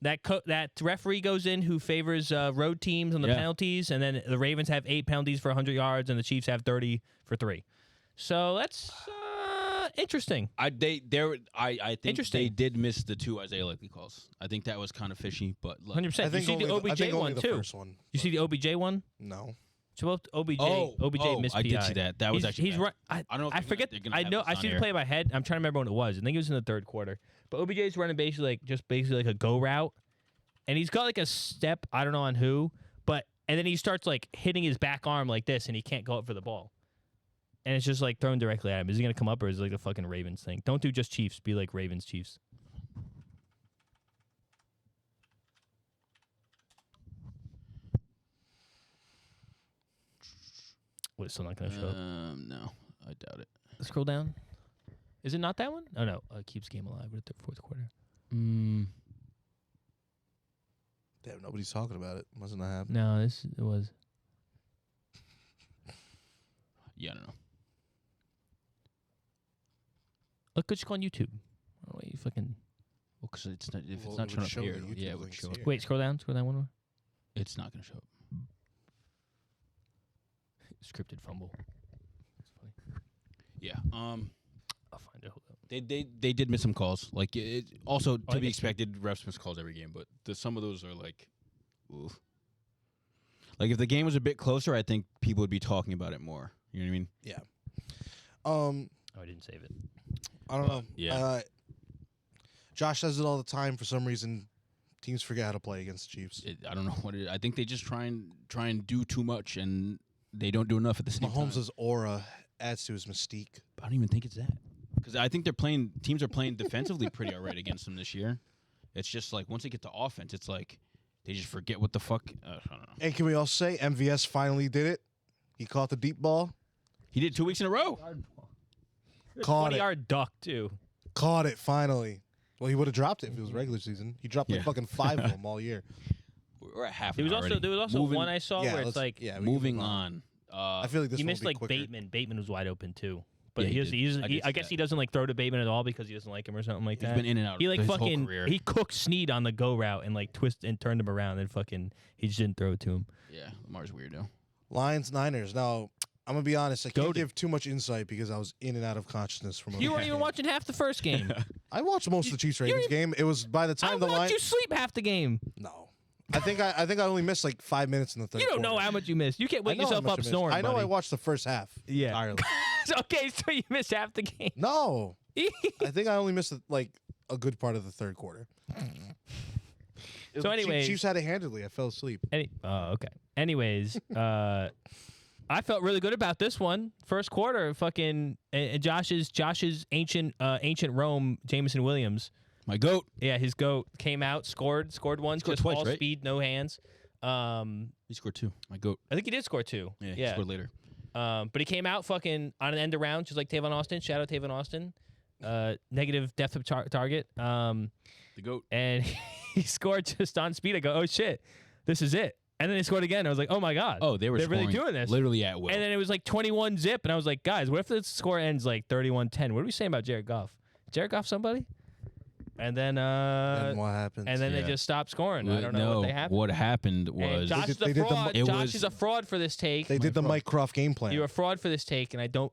That referee goes in who favors road teams on the Yeah. penalties, and then the Ravens have 8 penalties for 100 yards, and the Chiefs have 30 for 3. So that's interesting. I think Interesting. they did miss the 2 Isaiah Likely calls. I think that was kind of fishy, but like, 100%. You see the I OBJ think only one the too. first one. You see the OBJ one? No. So both OBJ missed I did PI. see that. That was actually he's bad. right. I I don't know if I they're forget. gonna I have know. this I on see the here. play in my head. I'm trying to remember when it was. I think it was in the third quarter. But OBJ's running basically like a go route, and he's got like a step. I don't know on who, but and then he starts like hitting his back arm like this, and he can't go up for the ball, and it's just like thrown directly at him. Is he gonna come up or is it like the fucking Ravens thing? Don't do just Chiefs. Be like Ravens Chiefs. What, it's still not gonna show up? No, I doubt it. Scroll down. Is it not that one? Oh no, keeps game alive with the fourth quarter. Damn, nobody's talking about it. Wasn't that happening? No, it was. Yeah, I don't know. Look, just go on YouTube. Oh, wait, you fucking Well, because it's not, if Well, it's not it showing would up show here, the it'll- YouTube yeah, it would links show up. here. wait. Scroll down one more. It's not going to show up. Scripted fumble. That's funny. Yeah. I'll find it. Hold up. They did miss some calls. Like also to I be guess so. expected, refs miss calls every game, but some of those are like, oof. Like if the game was a bit closer, I think people would be talking about it more. You know what I mean? Yeah. Oh, I didn't save it. I don't know. Yeah. Josh says it all the time. For some reason, teams forget how to play against the Chiefs. I don't know what it is. I think they just try and do too much, and they don't do enough at the same time. Mahomes' aura adds to his mystique. I don't even think it's that. Because I think teams are playing defensively pretty all right against them this year. It's just like once they get to offense, it's like they just forget what the fuck. I don't know. And can we also say MVS finally did it? He caught the deep ball. He did 2 weeks in a row. Caught it. 20-yard duck too. Caught it finally. Well, he would have dropped it if it was regular season. He dropped like Yeah. fucking 5 of them all year. We're at half. There was also Moving- one I saw Yeah, where it's like we can moving move on. I feel like this he one missed will be like quicker. Bateman. Bateman was wide open too. But Yeah, he did. I guess he doesn't like throw to Bateman at all because he doesn't like him or something like He's that. been in and out. He like his whole fucking career. he cooked Snead on the go route and like twist and turned him around and fucking he just didn't throw it to him. Yeah, Lamar's weirdo. Lions, Niners. Now, I'm going to be honest. I can't Goated. give too much insight because I was in and out of consciousness from You weren't even watching half the first game. I watched most of the Chiefs Ravens game. It was by the I time the watched line. you sleep half the game. No. I think I only missed like 5 minutes in the third You don't know quarter. how much you missed. You can't I wake know how yourself much up I missed. snoring. I know buddy. I watched the first half. Yeah. Entirely. Okay, so you missed half the game. No. I think I only missed like a good part of the third quarter. So anyways- Chiefs had it handedly. I fell asleep. Okay. Anyways, I felt really good about this one. First quarter, fucking Josh's ancient Rome, Jameson Williams. My goat. Yeah, his goat came out, scored once, Scored just twice, all right? speed, no hands. He scored 2. My goat. I think he did score 2. Yeah, he scored later. But he came out fucking on an end around, just like Tavon Austin. Shout out Tavon Austin. Negative depth of target. The goat. And he scored just on speed. I go, oh shit, this is it. And then he scored again. I was like, oh my god. Oh, they're really scoring doing this. literally at will. And then it was like 21-0, and I was like, guys, what if the score ends like 31-10? What are we saying about Jared Goff? Jared Goff somebody? And then And what happened? they Yeah. just stopped scoring. I don't know what they happened. What happened And was Josh They is a did the- fraud. it Josh was- is a fraud for this take. they did the Mike Croft game plan. You're a fraud for this take, and I don't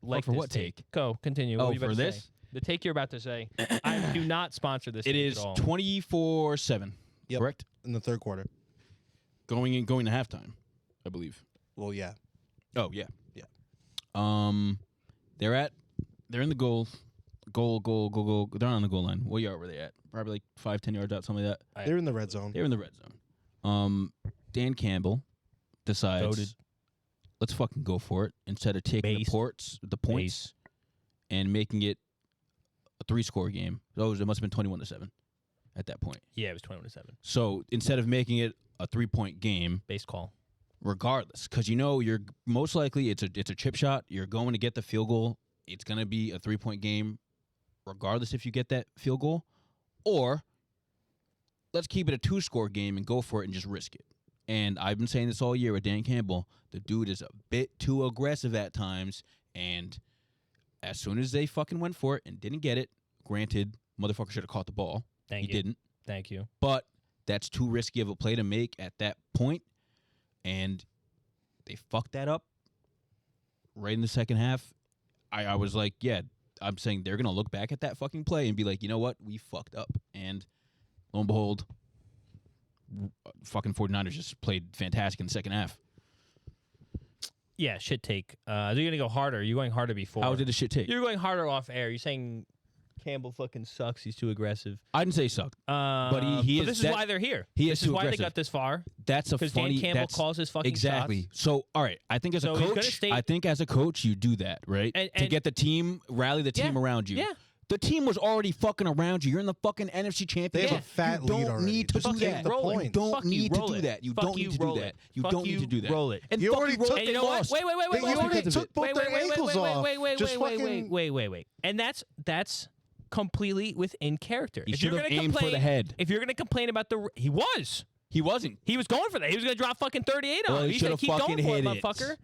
like for this what take? Go, continue. Oh, what were you about for to this? say? The take you're about to say. I do not sponsor this. it take is at all. 24-7. Yep. Correct? in the third quarter. Going to halftime, I believe. Well, yeah. Oh yeah. Yeah. They're in the goal. Goal. They're on the goal line. What yard were they at? Probably like 5-10 yards out, something like that. They're in the red zone. They're in the red zone. Dan Campbell decides, Goated. let's fucking go for it instead of taking the points, and making it a 3-score game. So it must have been 21-7 at that point. Yeah, it was 21-7. So instead of making it a 3-point game, Base call. regardless, because you're most likely it's a chip shot. You're going to get the field goal. It's going to be a 3-point game, regardless if you get that field goal, or let's keep it a 2-score game and go for it and just risk it. And I've been saying this all year with Dan Campbell. The dude is a bit too aggressive at times, and as soon as they fucking went for it and didn't get it, granted, motherfucker should have caught the ball. Thank He you. didn't. Thank you. But that's too risky of a play to make at that point, and they fucked that up right in the second half. I was like, yeah, I'm saying they're going to look back at that fucking play and be like, you know what? We fucked up. And lo and behold, fucking 49ers just played fantastic in the second half. Yeah, shit take. Are you going to go harder? You're going harder before. How did the shit take? You're going harder off air. You're saying Campbell fucking sucks. He's too aggressive. I didn't say sucked. But he is this is that- why they're here. he This is is too why they aggressive. got this far. That's a Because funny. Dan Campbell that's, calls his fucking exactly. shots. So, all right. I think as So a he's gonna coach, stay- I think as a coach, you do that, right? To And- get the team, rally the team Yeah. around you. Yeah. The team was already fucking around you. You're in the fucking NFC Championship. They have Yeah. a fat you lead don't already. need to Just do take that. the Roll it. You points. don't Fuck need you, to roll do it. that. You Fuck don't you, need to do roll that. it. You Fuck don't you, need to do that. roll it. And You fuck already roll took it, And they you know what? lost. Wait. You already took both their ankles off. Just fucking- Wait. And that's completely within character. He If you're should have gonna aimed for the complain- head. If you're going to complain about He wasn't. he was going for that. He was going to drop fucking 38 on Well, him. he He's going should've to keep going fucking for it, hit it. motherfucker.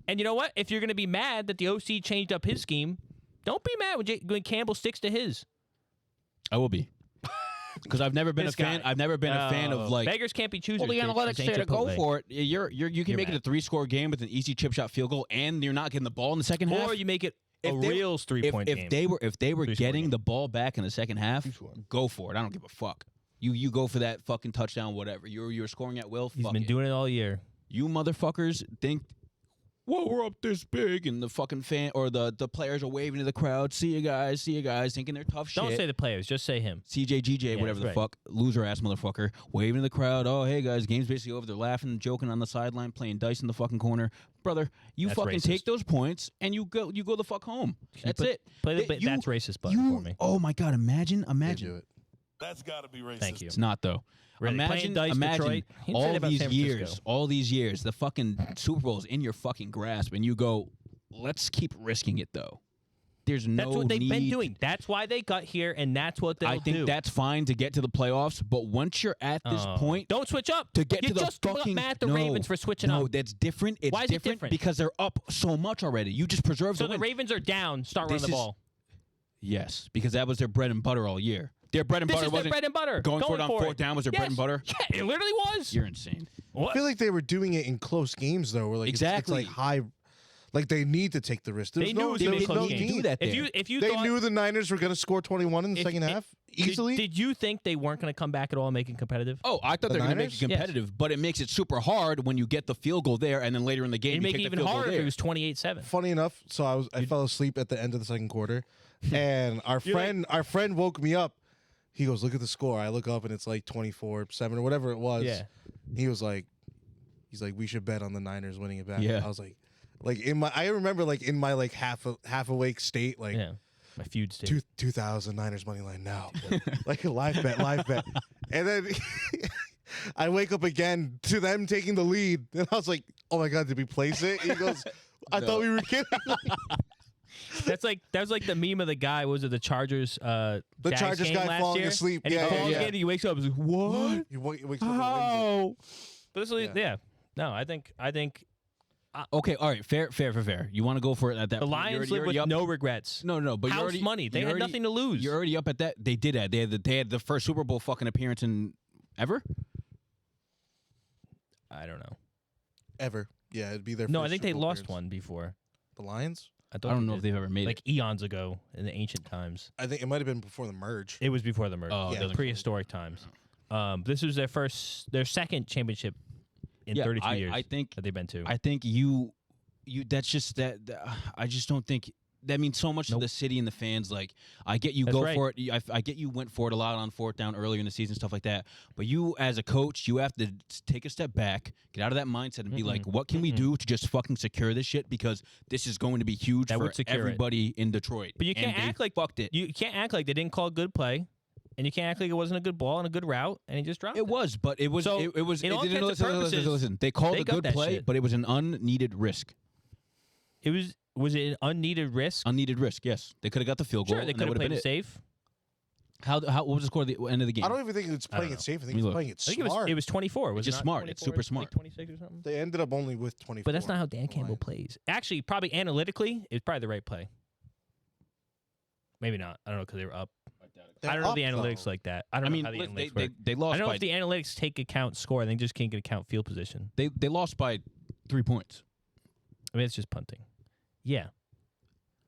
And you know what? If you're going to be mad that the OC changed up his scheme, don't be mad when Campbell sticks to his. I will be. Because I've never been This a fan. guy. I've never been a fan of like. beggars can't be choosers. Well, the bitch. analytics This ain't say to go Chipotle. for it. You can You're make it a mad. 3-score game with an easy chip shot field goal, and you're not getting the ball in the second half. Or you make it real 3-point game. If they were Three-score getting game. the ball back in the second half, Two-score. go for it. I don't give a fuck. You go for that fucking touchdown, whatever. You're scoring at will. He's Fuck been it. doing it all year. You motherfuckers think, whoa, we're up this big, and the fucking fan or the players are waving to the crowd. See you guys, thinking they're tough shit. Don't say the players, just say him. CJ, GJ, Yeah, whatever the right. fuck, loser ass motherfucker, waving to the crowd. Oh, hey guys, game's basically over. They're laughing and joking on the sideline, playing dice in the fucking corner. Brother, you That's fucking racist. take those points and you go the fuck home. That's it. Play the You- that's racist button for me. Oh my god, imagine. They do it. That's got to be racist. Thank you. It's not though. Really, imagine, playing dice, imagine Detroit. He didn't say that all about these San years, Francisco. the fucking Super Bowl's in your fucking grasp, and you go, let's keep risking it though. There's no That's what they've need. been doing. That's why they got here, and that's what they'll I think do. that's fine to get to the playoffs, but once you're at this point, Don't switch up. to get you to the just got fucking mad at the no, Ravens for switching no, up. that's different. It's Why is it different, different? because they're up so much already. You just preserve So the the win. Ravens are down. Start running This the is- ball. Yes, because that was their bread and butter all year. Their bread and This butter is their wasn't bread and butter. going for it on fourth down was their bread Yes. and butter. Yeah, it literally was. You're insane. I What? feel like they were doing it in close games though, where like Exactly. it's like high, like they need to take the risk. They There's knew no, it was there gonna be was a no close game. need. Do that If there. you They thought, knew the Niners were going to score 21 in the second half easily. Did you think they weren't going to come back at all and make it competitive? Oh, I thought The they were going to make Niners? it competitive, but it makes it super hard when you get the field goal there, and then later in the game It'd you make kick it the even field goal harder if there. it was 28-7. Funny enough, so I fell asleep at the end of the second quarter, and our friend woke me up. He goes, "Look at the score." I look up and it's like 24-7 or whatever it was. Yeah. He was like, "We should bet on the Niners winning it back." Yeah. I was like I remember like in my like half awake state, like Yeah. My feud state. 2000 Niners money line now, like a live bet, and then I wake up again to them taking the lead, and I was like, "Oh my god, did we place it?" He goes, "I thought we were kidding." That was like the meme of the guy. Was it the Chargers? The Chargers guy falling asleep. And he Yeah, falls yeah. again. And he wakes up. And he's like, "What? He wakes up. How?" But this is, Yeah. yeah. No, I think Okay, all right, fair. You want to go for it at that the point. Lions You're live with already up. no regrets. No, but House you're already, money. They you're had already- nothing to lose. You're already up at that. They did that. They had the first Super Bowl fucking appearance in ever. I don't know. Ever. Yeah, it'd be their No, first I think Super they Bowl lost appearance. one before. The Lions? I don't know if they've ever made like it. eons ago in the ancient times. I think it might have been before the merge. It was before the merge. Oh, Yeah. doesn't- Prehistoric times. This was their second championship in Yeah, 32 years I think that they've been to. I think you. That's just that. I just don't think that means so much to Nope. the city and the fans. Like, I get you That's go right. for it. I get you went for it a lot on fourth down earlier in the season, stuff like that. But you, as a coach, you have to take a step back, get out of that mindset, and be like, what can we do to just fucking secure this shit? Because this is going to be huge That for would secure it. everybody in Detroit. But you And can't they act like fucked it. You can't act like they didn't call a good play, and you can't act like it wasn't a good ball and a good route, and he just dropped it. It was, but it was. So, it was. in all It, intents and purposes, listen. They called they a got good that play, shit. but it was an unneeded risk. Was it an unneeded risk? Unneeded risk. Yes, they could have got the field goal. Sure, they and that could have would played been it safe. How what was the score at the end of the game? I don't even think it's I don't playing know. it safe. I Let think me it's look. playing it I think smart. it was 24. Was It's just it not smart. It's 24? super smart. Like 26 or something. They ended up only with 24. But that's not how Dan Campbell Lions. plays. Actually, probably analytically, it's probably the right play. Maybe not. I don't know because they were up. They're I don't know up, the analytics though. like that. I don't I mean, know how the listen, analytics they work. they I lost don't know by if the analytics take account score. They just can't account field position. they lost by 3 points. I mean, it's just punting. Yeah.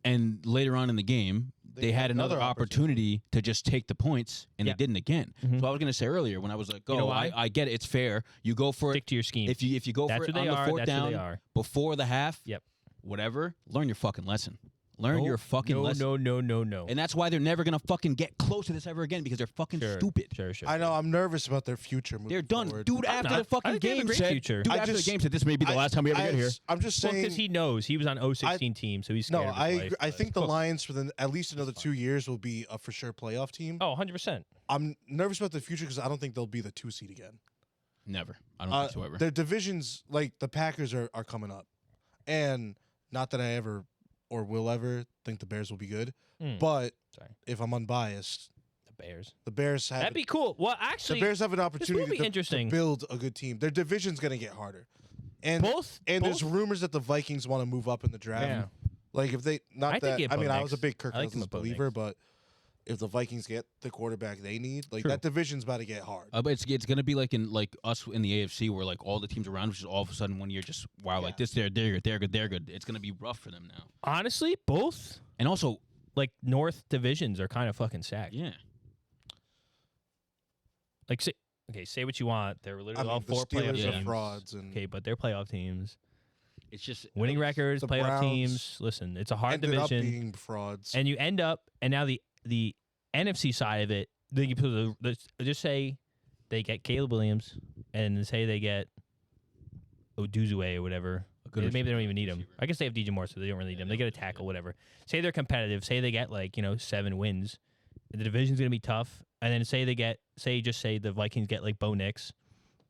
And later on in the game, they had another opportunity to just take the points, and Yeah. they didn't again. Mhm. So I was going to say earlier when I was like, You know why? I get it. It's fair. You go for Stick it. to your scheme. If you go That's for it who on they the are. fourth That's who down they are. before the half, Yep. whatever, learn your fucking lesson. Learn No, your fucking no, lesson. No. And that's why they're never going to fucking get close to this ever again because they're fucking Sure, stupid. Sure. I know. I'm nervous about their future. They're moving done. forward. Dude, I'm after not. the fucking I think they have a game great said, future. dude, I after just- the game said, this may be the last time we ever get here. I'm just Well, saying. because he knows he was on 016 team, so he's scared. No, of his life, I but- think the Lions for at least another 2 years will be a for sure playoff team. Oh, 100%. I'm nervous about the future because I don't think they'll be the 2 seed again. Never. I don't think so ever. Their divisions, like the Packers, are coming up, and not that I ever or will ever think the Bears will be good, but Sorry. if I'm unbiased, The Bears. the Bears have That'd be cool. Well, actually, the Bears have an will opportunity be to interesting. build a good team. Their division's gonna get harder, and there's rumors that the Vikings want to move up in the draft. Yeah. Like if they I think I Bo mean I was a next. big Kirk I like him Cousins at Bo believer, next. but if the Vikings get the quarterback they need, like True. that division's about to get hard. But it's gonna be like in like us in the AFC where like all the teams around us just all of a sudden one year just wow like this they're good. It's gonna be rough for them now. Honestly, both And also, like North divisions are kind of fucking stacked. yeah, Like, say what you want. They're literally all the 4 playoff Steelers teams. are frauds, and Okay, but they're playoff teams. it's just Winning records, the playoff Browns teams. Listen, it's a hard ended up division. being frauds. And you end up, and now the NFC side of it, then you put just say they get Caleb Williams, and then say they get Oduzue or whatever. Maybe they don't even need him. I guess they have DJ Moore, so they don't really need him. They get a tackle, whatever. Say they're competitive. Say they get 7 wins. The division's gonna be tough. And then say the Vikings get like Bo Nix.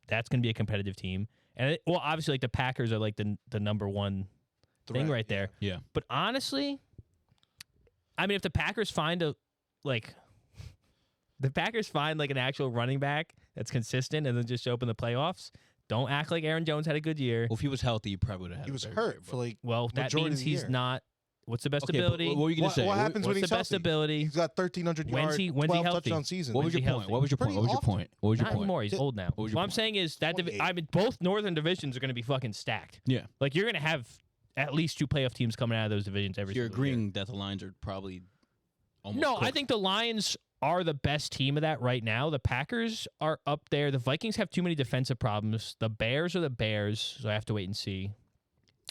That's gonna be a competitive team. And obviously like the Packers are like the number one thing right there. Yeah. But honestly, I mean, if the Packers find an actual running back that's consistent and then just show up in the playoffs, don't act like Aaron Jones had a good year. Well, if he was healthy, he probably would have had. He was a hurt for like Well, that majority means of the he's year. not. What's the best Okay, but ability? what were you gonna What- say? what happens when What's he's the best healthy? ability? He's got 1,300 When's yards, he 12 healthy? touchdown season. What was your When's he point? healthy? What was your point? Pretty What was your often. point? What was your Not point? anymore. He's old now. was your What I'm point? saying is that 28. I mean, both northern divisions are going to be fucking stacked. Yeah. Like you're going to have at least 2 playoff teams coming out of those divisions every. You're single year. agreeing that the Lions are probably almost No, I cooked. think the Lions are the best team of that right now. The Packers are up there. The Vikings have too many defensive problems. The Bears are the Bears, so I have to wait and see.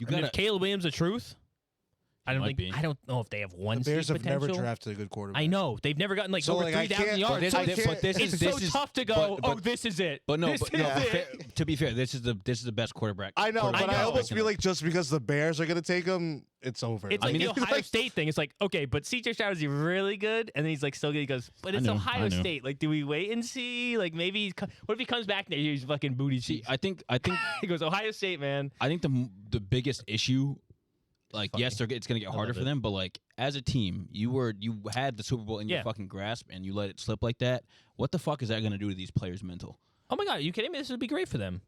you I mean, gotta. if Caleb Williams the truth? I don't might think. be. I don't know if they have one. The Bears seed have never potential. drafted a good quarterback. I know they've never gotten So, over like, I 3,000 can't- yards. But this, I this- can't- but this it's is so this is tough to go. but- Oh, this is it. But no, this but is no. it. To be fair, this is the best quarterback. I know, quarterback but I know. almost feel like just because the Bears are going to take him, it's over. It's I like mean, the it's Ohio like- State thing. It's like, okay, but CJ Stroud is he really good? And then he's like still good. He goes, but it's I Ohio know. State. Like, do we wait and see? Like, maybe what if he comes back next year? He's fucking booty See, cheeks. I think He goes, Ohio State, man. the biggest issue, like Funny. yes, it's gonna get I harder love for it. them, but like as a team, you had the Super Bowl in your Yeah. fucking grasp and you let it slip like that. What the fuck is that gonna do to these players' mental? Oh my god, are you kidding me? This would be great for them.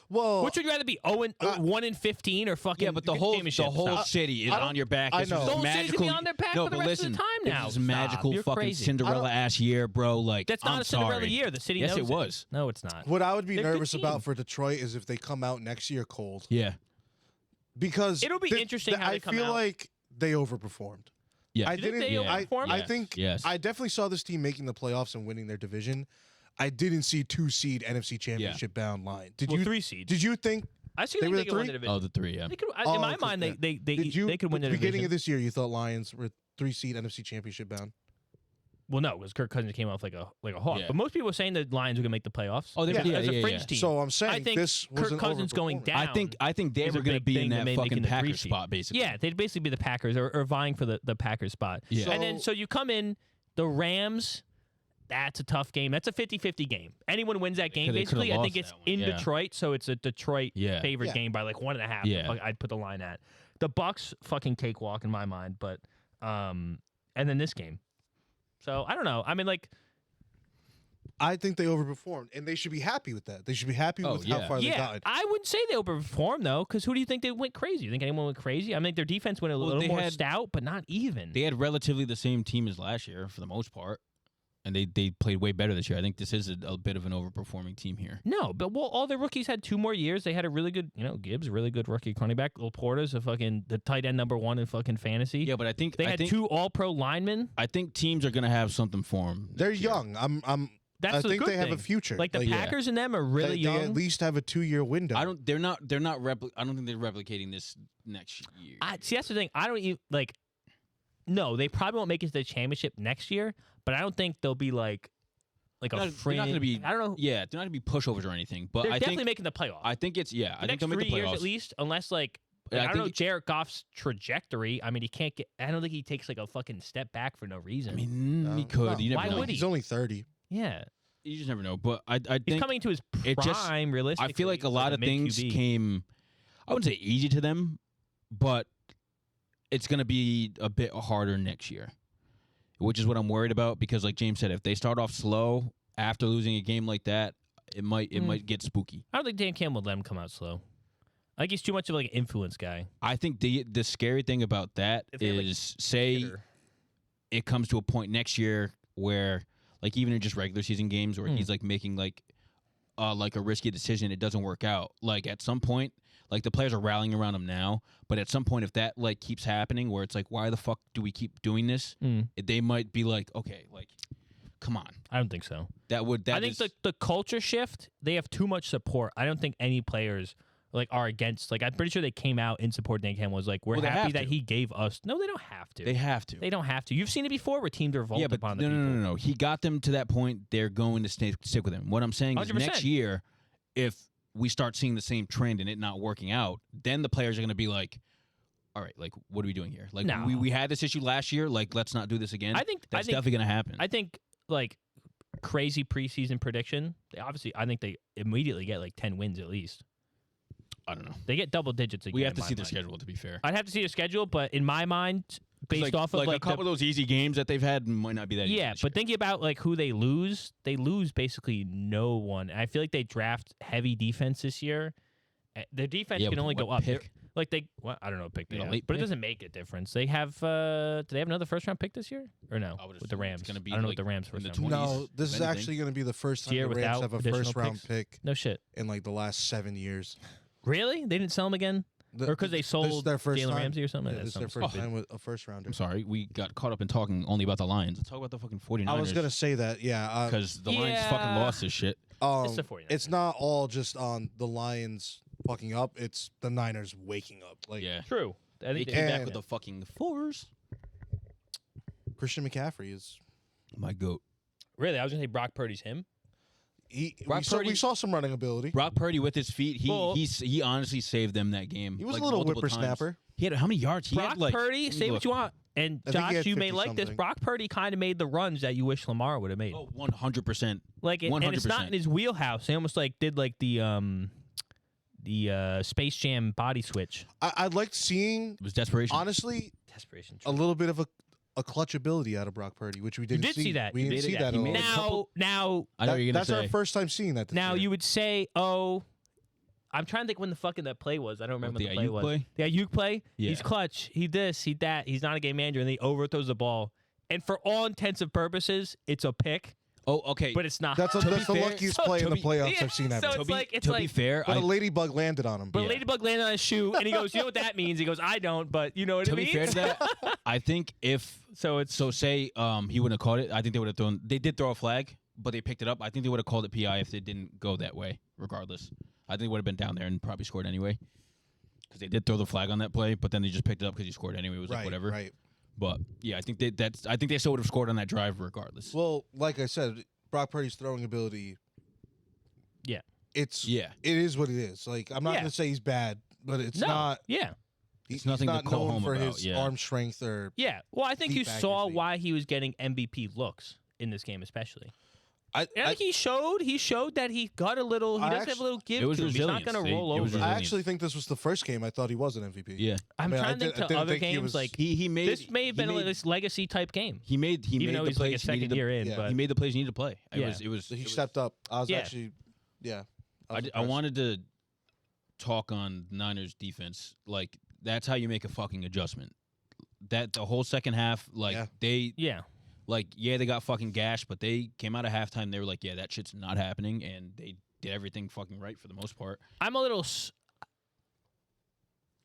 well, Which would you rather be 1-15 or fucking Yeah, but the whole championship? Stop. city is I don't- on your back. I This know. is The whole city's gonna magical. be on their back no, for the but rest of listen, the time now. This is magical Stop. You're fucking crazy. Cinderella ass year, bro. Like That's not I'm a Cinderella sorry. year. The city Yes, knows it was. No, it's not. what I would be They're a good nervous team. about for Detroit is if they come out next year cold. Yeah, Because It'll be interesting how I they come feel out. like they overperformed. yeah. I You think didn't. they Yeah. overperformed? I Yes. think. Yes. I definitely saw this team making the playoffs and winning their division. I didn't see 2-seed NFC Championship bound line. Did Well, you? 3 seed. Did you think? I see they they were they the could win three? the division. Oh, the three. Yeah. They could, Oh, in my okay, mind, yeah. they Did you? they could win the beginning division. of this year, you thought Lions were 3-seed NFC Championship bound. Well, no, because Kirk Cousins came off like a hawk. Yeah. But most people were saying the Lions were gonna make the playoffs. Oh, they Yeah. as a fringe yeah. team. So I'm saying I think this was Kirk an Cousins going overperformance. down. I think they is a were going to big be thing in that that made making fucking the 3 Packers seed. spot, basically. Yeah, they'd basically be the Packers or vying for the Packers spot. Yeah. And then so you come in the Rams. That's a tough game. That's a 50-50 game. Anyone wins that game, They could've basically. I think lost it's that one, in yeah. Detroit, so it's a Detroit Yeah. favorite Yeah. game by like 1.5. Yeah. I'd put the line at. The Bucks fucking cakewalk in my mind, but and then this game. So I don't know. I mean, like, I think they overperformed, and they should be happy with that. They should be happy Oh, with how yeah. far they yeah, got. I wouldn't say they overperformed though, because who do you think they went crazy? You think anyone went crazy? I mean, their defense went a Well, little they more had- stout, but not even. They had relatively the same team as last year for the most part, and they played way better this year. I think this is a bit of an overperforming team here. No, but all their rookies had 2 more years. They had a really good, Gibbs, really good rookie cornerback. Laporta's the tight end #1 in fucking fantasy. Yeah, but I think They had 2 All-Pro linemen. I think teams are going to have something for them. They're young. That's I the think good they have a thing. future. Like the yeah. Packers and them are really they young. at least have a 2-year window. I don't. They're not. I don't think they're replicating this next year. See, that's the thing. I don't even like. No, they probably won't make it to the championship next year, but I don't think they'll be like a They're not fringe. going to be. I don't know. Yeah, they're not going to be pushovers or anything. But They're I definitely think. making the playoffs. I think it's yeah. the I think next they'll make 3 the years playoffs. at least, unless like. Yeah, I I don't know think Jared Goff's trajectory. I mean, he can't get. I don't think he takes like a fucking step back for no reason. I mean, he No. could. You never Why know. would he? He's only 30. yeah, You just never know. But I he's think coming to his it prime. just- Realistically, I feel like a lot of mid things QB. came. I wouldn't say easy to them, but it's going to be a bit harder next year, which is what I'm worried about. Because, like James said, if they start off slow after losing a game like that, it might get spooky. I don't think Dan Campbell would let him come out slow. I think he's too much of like an influence guy. I think the scary thing about that If they have, like, is say Hitter. it comes to a point next year where like even in just regular season games where he's like making like a risky decision, it doesn't work out. Like at some point, like the players are rallying around him now, but at some point if that like keeps happening where it's like why the fuck do we keep doing this? They might be like, okay, like come on. I don't think so. I think the culture shift, they have too much support. I don't think any players like are against. Like I'm pretty sure they came out in support. Dan Campbell was like, we're happy that he gave us. No, they don't have to. They have to. They don't have to. You've seen it before where teams revolt upon the people. No. He got them to that point. They're going to stick with him. What I'm saying is 100%. next year, if we start seeing the same trend and it not working out, then the players are going to be like, all right, like, what are we doing here? Like, No. we had this issue last year. Like, let's not do this again. I think That's definitely going to happen. I think like crazy preseason prediction. I think they immediately get like 10 wins at least. I don't know. They get double digits again. We have to in my see the mind. schedule, to be fair. I'd have to see the schedule, but in my mind, based off of a couple of those easy games that they've had might not be that easy. yeah, this but year. thinking about like who they lose basically no one. And I feel like they draft heavy defense this year. Their defense Yeah, can with only what go up. pick? Like I don't know what pick they A have, late but it pick? doesn't make a difference. They have. Do they have another first round pick this year or no? I would With the assume Rams, it's gonna be I don't know like what the Rams in first the round. 20s. No, this if is anything. actually going to be the first time Year the Rams without have a additional first round picks? pick No shit. in like the last 7 years. Really? They didn't sell him again, or because they This is sold their first Jalen time. Ramsey or something? Yeah, That's this is their something first stupid. time with a first rounder. I'm sorry, we got caught up in talking only about the Lions. Let's talk about the fucking 49ers. I was going to say that, yeah. because the Lions fucking Yeah. lost this shit. It's the 49ers. It's not all just on the Lions fucking up. It's the Niners waking up. Like Yeah, True. I they think came back And- with the fucking fours. Christian McCaffrey is. My goat. Really, I was gonna say Brock Purdy's him. Brock Purdy- We saw some running ability. Brock Purdy with his feet, Well- he honestly saved them that game. He was like, a little multiple times. whippersnapper. He had how many yards? He Brock had like Purdy, say what you want. And I think he Josh, had you may 50 like this. something. Brock Purdy kind of made the runs that you wish Lamar would have made. Oh, 100%. Like, and it's not 100%. in his wheelhouse. He almost like did like the Space Jam body switch. I'd like seeing, It was desperation. honestly, Desperation. a little bit of a clutch ability out of Brock Purdy, which we didn't did see that. We You didn't did see that. that He at made all. a Now, I know what you're gonna That's say. our first time seeing that. This now year. you would say, oh, I'm trying to think when the fucking that play was. I don't remember the what the play Ayuk was. play? The Ayuk play. Yeah. He's clutch. He this. He that. He's not a game manager, and then he overthrows the ball. And for all intents and purposes, it's a pick, Oh, okay. but it's not. That's the fair- luckiest so play in the to be- playoffs Yeah, I've seen ever. so to it's be, like- it's to like- be fair, But a ladybug landed on him. But Yeah. Ladybug landed on his shoe, and he goes, "You know what that means?" He goes, "I don't," but you know what to it be means. fair to that, I think if So it's say he wouldn't have caught it, I think they would have thrown. They did throw a flag, but they picked it up. I think they would have called it PI if they didn't go that way. Regardless, I think they would have been down there and probably scored anyway. Because they did throw the flag on that play, but then they just picked it up because he scored anyway. It was like right, whatever. right. But yeah, I think they still would have scored on that drive regardless. Well, like I said, Brock Purdy's throwing ability. Yeah. It is what it is. Like I'm not Yeah. going to say he's bad, but it's no, not. yeah, He's nothing to not call known home for about, his yeah. arm strength or. yeah. Well, I think you Deep saw accuracy. why he was getting MVP looks in this game, especially. I And I think he showed that he got a little. He I does have a actually- little give It was to him. He's not resilience. going to See, roll it was over. I actually think this was the first game I thought he was an MVP. Yeah, I'm I mean, trying to think I to didn't other think he games was- like he made. this may have been he made, this legacy type game. He made Even the though he's plays like a he needed second to- year in, yeah. but He made the plays he needed to play. Yeah. It was. He it was- stepped up. I was Yeah. actually, yeah. I was impressed. wanted to talk on Niners defense. Like that's how you make a fucking adjustment. That the whole second half, like Yeah. they Yeah, they got fucking gashed, but they came out of halftime. They were like, yeah, that shit's not happening, and they did everything fucking right for the most part. I'm a little.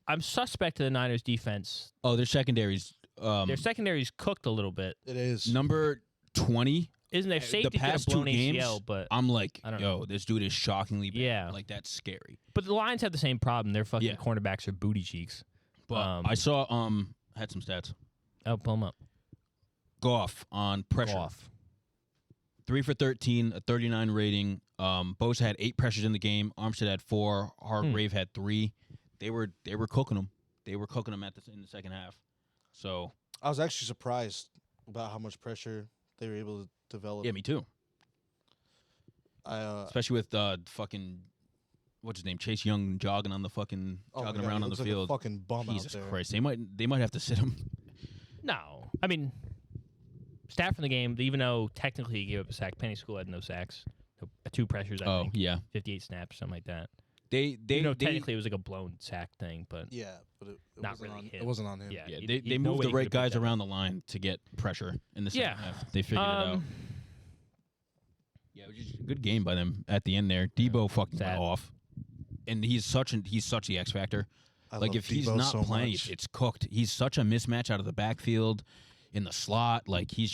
I'm suspect to the Niners defense. Oh, their secondaries. Their secondary's cooked a little bit. It is. Number 20. Isn't there The safety could have past blown two games, ACL, but I'm like, I don't yo, this dude is shockingly bad. Yeah. Like that's scary. the Lions have the same problem. Their fucking Yeah. cornerbacks are booty cheeks. But I saw had some stats. Oh, pull them up. Goff on pressure. Goff. 3 for 13, a 39 rating. Bosa had 8 pressures in the game. Armstead had 4. Hargrave had 3. They were cooking them. They were cooking them in the second half. So I was actually surprised about how much pressure they were able to develop. yeah, me too. I Especially with fucking what's his name, Chase Young jogging on the fucking oh my jogging God, around he on the looks like field. a fucking bum Jesus out there. Christ, they might have to sit him. No, I mean, stat from the game. Even though technically he gave up a sack, Penny School had no sacks, 2 pressures. I Oh think yeah, 58 snaps, something like that. technically it was like a blown sack thing, but Yeah, but it Not wasn't really on, him. it wasn't on him. yeah, Yeah, you- they no moved way the you right could've guys picked that around the line to get pressure in the second Yeah. half. They figured it out. Yeah, it was just a good game by them at the end there. Debo fucking went Sad. off, and he's such the X factor. I Like love if he's Debo not so playing, much. it's cooked. He's such a mismatch out of the backfield, in the slot. Like he's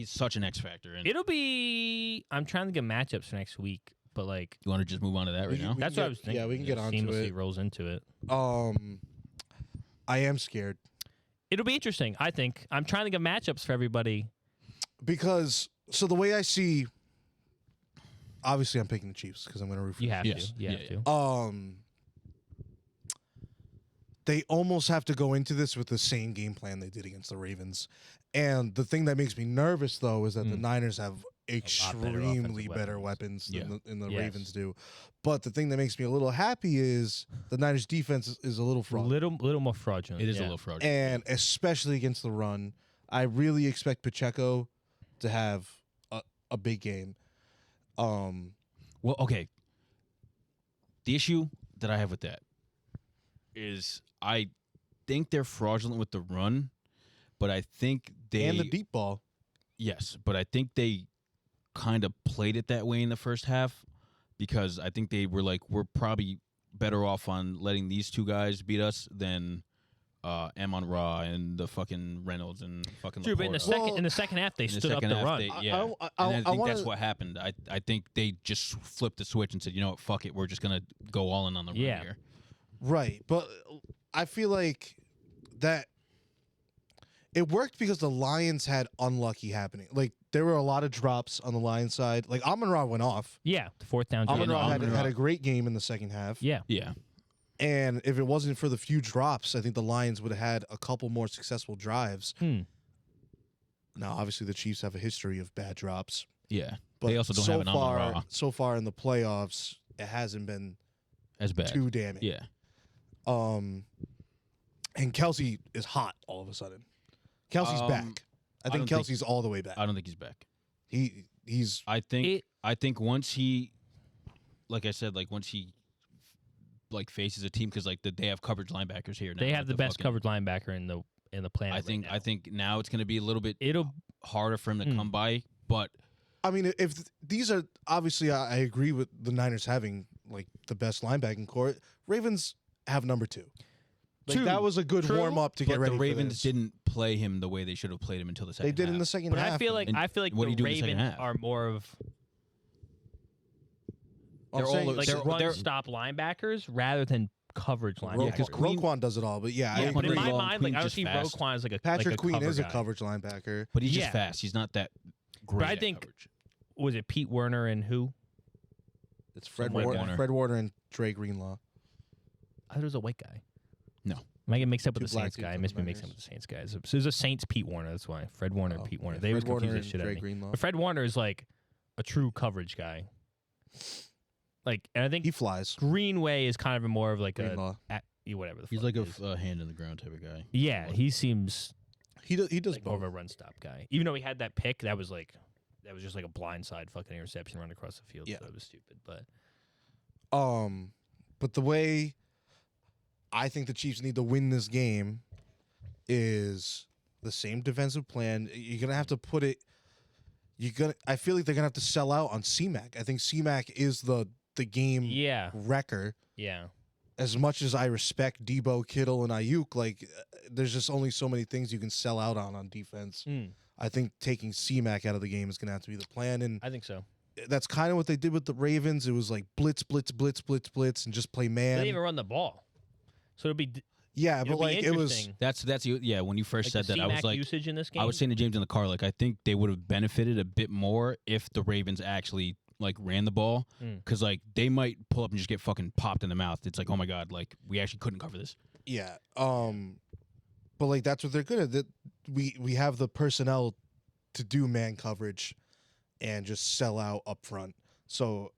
such an X factor. And It'll be. I'm trying to get matchups for next week, but like you want to just move on to that right We- now? we- that's can what I get- was thinking. yeah, we can It get just onto seamlessly it. rolls into it. I am scared It'll be interesting. I think I'm trying to get matchups for everybody. because the way I see, obviously I'm picking the Chiefs because I'm going to root for You the have Yes. to. You have Yeah, to. They almost have to go into this with the same game plan they did against the Ravens. And the thing that makes me nervous, though, is that the Niners have extremely better weapons than the Yes. Ravens do. But the thing that makes me a little happy is the Niners' defense is a little fraudulent. Little more fraudulent. It is a yeah. little fraudulent. And especially against the run, I really expect Pacheco to have a big game. Well, okay. The issue that I have with that is I think they're fraudulent with the run, but I think and the deep ball. Yes, but I think they kind of played it that way in the first half because I think they were like, we're probably better off on letting these two guys beat us than Amon-Ra and the fucking Reynolds and fucking True, but in the Laporta. second in the second half they In the stood up second the half, run. and I think that's what happened. I think they just flipped the switch and said, you know what, fuck it, we're just gonna go all in on the run Yeah. here. Right, but I feel like that it worked because the Lions had unlucky happening. Like there were a lot of drops on the Lions side. Like Amon-Ra went off. Yeah, the fourth down. drive. Amon-Ra Amon-Ra- had a great game in the second half. Yeah. Yeah, And if it wasn't for the few drops, I think the Lions would have had a couple more successful drives. Now, obviously, the Chiefs have a history of bad drops. yeah. But They also don't so have an far, Amon-Ra so far in the playoffs, it hasn't been as bad. too damning. Yeah, And Kelsey is hot all of a sudden. Kelsey's back. I don't think think- Kelsey's all the way back. I don't think he's back. He's I think once he, like I said, like once he, like faces a team because like they have coverage linebackers here. Now, They have like the best fucking- coverage linebacker in the planet. I think now it's going to be a little bit it'll. harder for him to come by, but I mean, if these are obviously, I agree with the Niners having like the best linebacking core. Ravens have number 2. Like True. that was a good True. warm up to get but ready. the Ravens for this. didn't play him the way they should have played him until the second. They did half. in the second But half. I feel like And the what do you do in the second Ravens half? are more of I'm they're saying, all- like they're- run stop linebackers rather than coverage linebackers. because Queen- Roquan does it all, but yeah, I Yeah, but in agree. my Long, mind, like I don't Queen's see just fast. Roquan as like a Patrick like a Queen cover is a guy. coverage linebacker. but he's Yeah. just fast. He's not that great. I at think- coverage. Was it Pete Werner and who? It's Fred White Warner, Warner. Fred Warner and Dre Greenlaw. I thought it was a white guy. No. Am I getting mixed up with Two the black Saints dudes guy? I on must the be mixing up Niners. with the Saints guys. So there's a Saints Pete Warner. That's why Fred Warner and Oh, Pete Warner. yeah, They Fred were Warner confused the and shit out Dre of me. Greenlaw. But Fred Warner is like a true coverage guy. Like, and I think He flies. Greenway is kind of a more of like Greenlaw. whatever the He's fuck like it is. a hand in the ground type of guy. Yeah, he seems He does like more of both. a run stop guy. Even though he had that pick, that was just like a blindside fucking interception run across the field. Yeah. So it was stupid. But But the way I think the Chiefs need to win this game is the same defensive plan. You're gonna have to put it. I feel like they're gonna have to sell out on C-Mac. I think C-Mac is the game yeah, wrecker. yeah. As much as I respect Debo, Kittle, and Ayuk, like there's just only so many things you can sell out on defense. I think taking C-Mac out of the game is gonna have to be the plan, and I think so. that's kind of what they did with the Ravens. It was like blitz, blitz, blitz, blitz, blitz, and just play They man. didn't even run the ball, so it'll be Yeah, it'll but be like it was. interesting. That's yeah. When you first Like said the that, I was C-Mac like, usage in this game. I was saying to James in the car, like I think they would have benefited a bit more if the Ravens actually like ran the ball, because like they might pull up and just get fucking popped in the mouth. It's like, oh my god, like we actually couldn't cover this. Yeah. But like that's what they're good at. That we have the personnel to do man coverage and just sell out up front. So,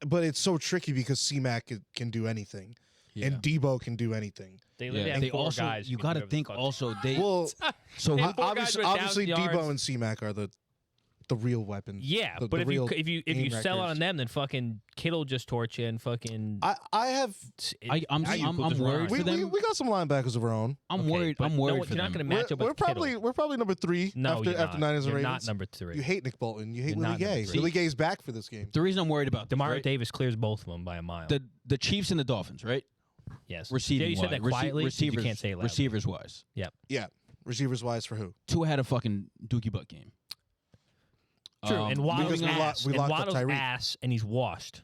but it's so tricky because C-Mac can do anything, and Debo can do anything. They literally have they four also guys. you got to think also they Well, so They ho- have four guys obviously with 1,000 Debo yards. and C-Mac are the the real weapons. Yeah, the, but the if real you game sell out records. on them, then fucking Kittle just torch you and fucking. I have. I'm worried for them. We got some linebackers of our own. I'm Okay, worried. but I'm worried no, for you're them. not going to match up with Kittle. We're probably number 3 No, after you're after not. Niners and You're Ravens. not number 3. You hate Nick Bolton. You hate You're Willie not Gay. number 3. Willie Gay's back for this game. The reason I'm worried about this, Demario right? Davis clears both of them by a mile. the Chiefs and the Dolphins, right? Yes. Receiving You said that wise. quietly. Receivers, you can't say it loudly. receivers wise. Yeah, receivers wise for who? Tua had a fucking dookie butt game. True, and Waddle's because ass. we And locked up Waddle's Tyreek. ass, and he's washed.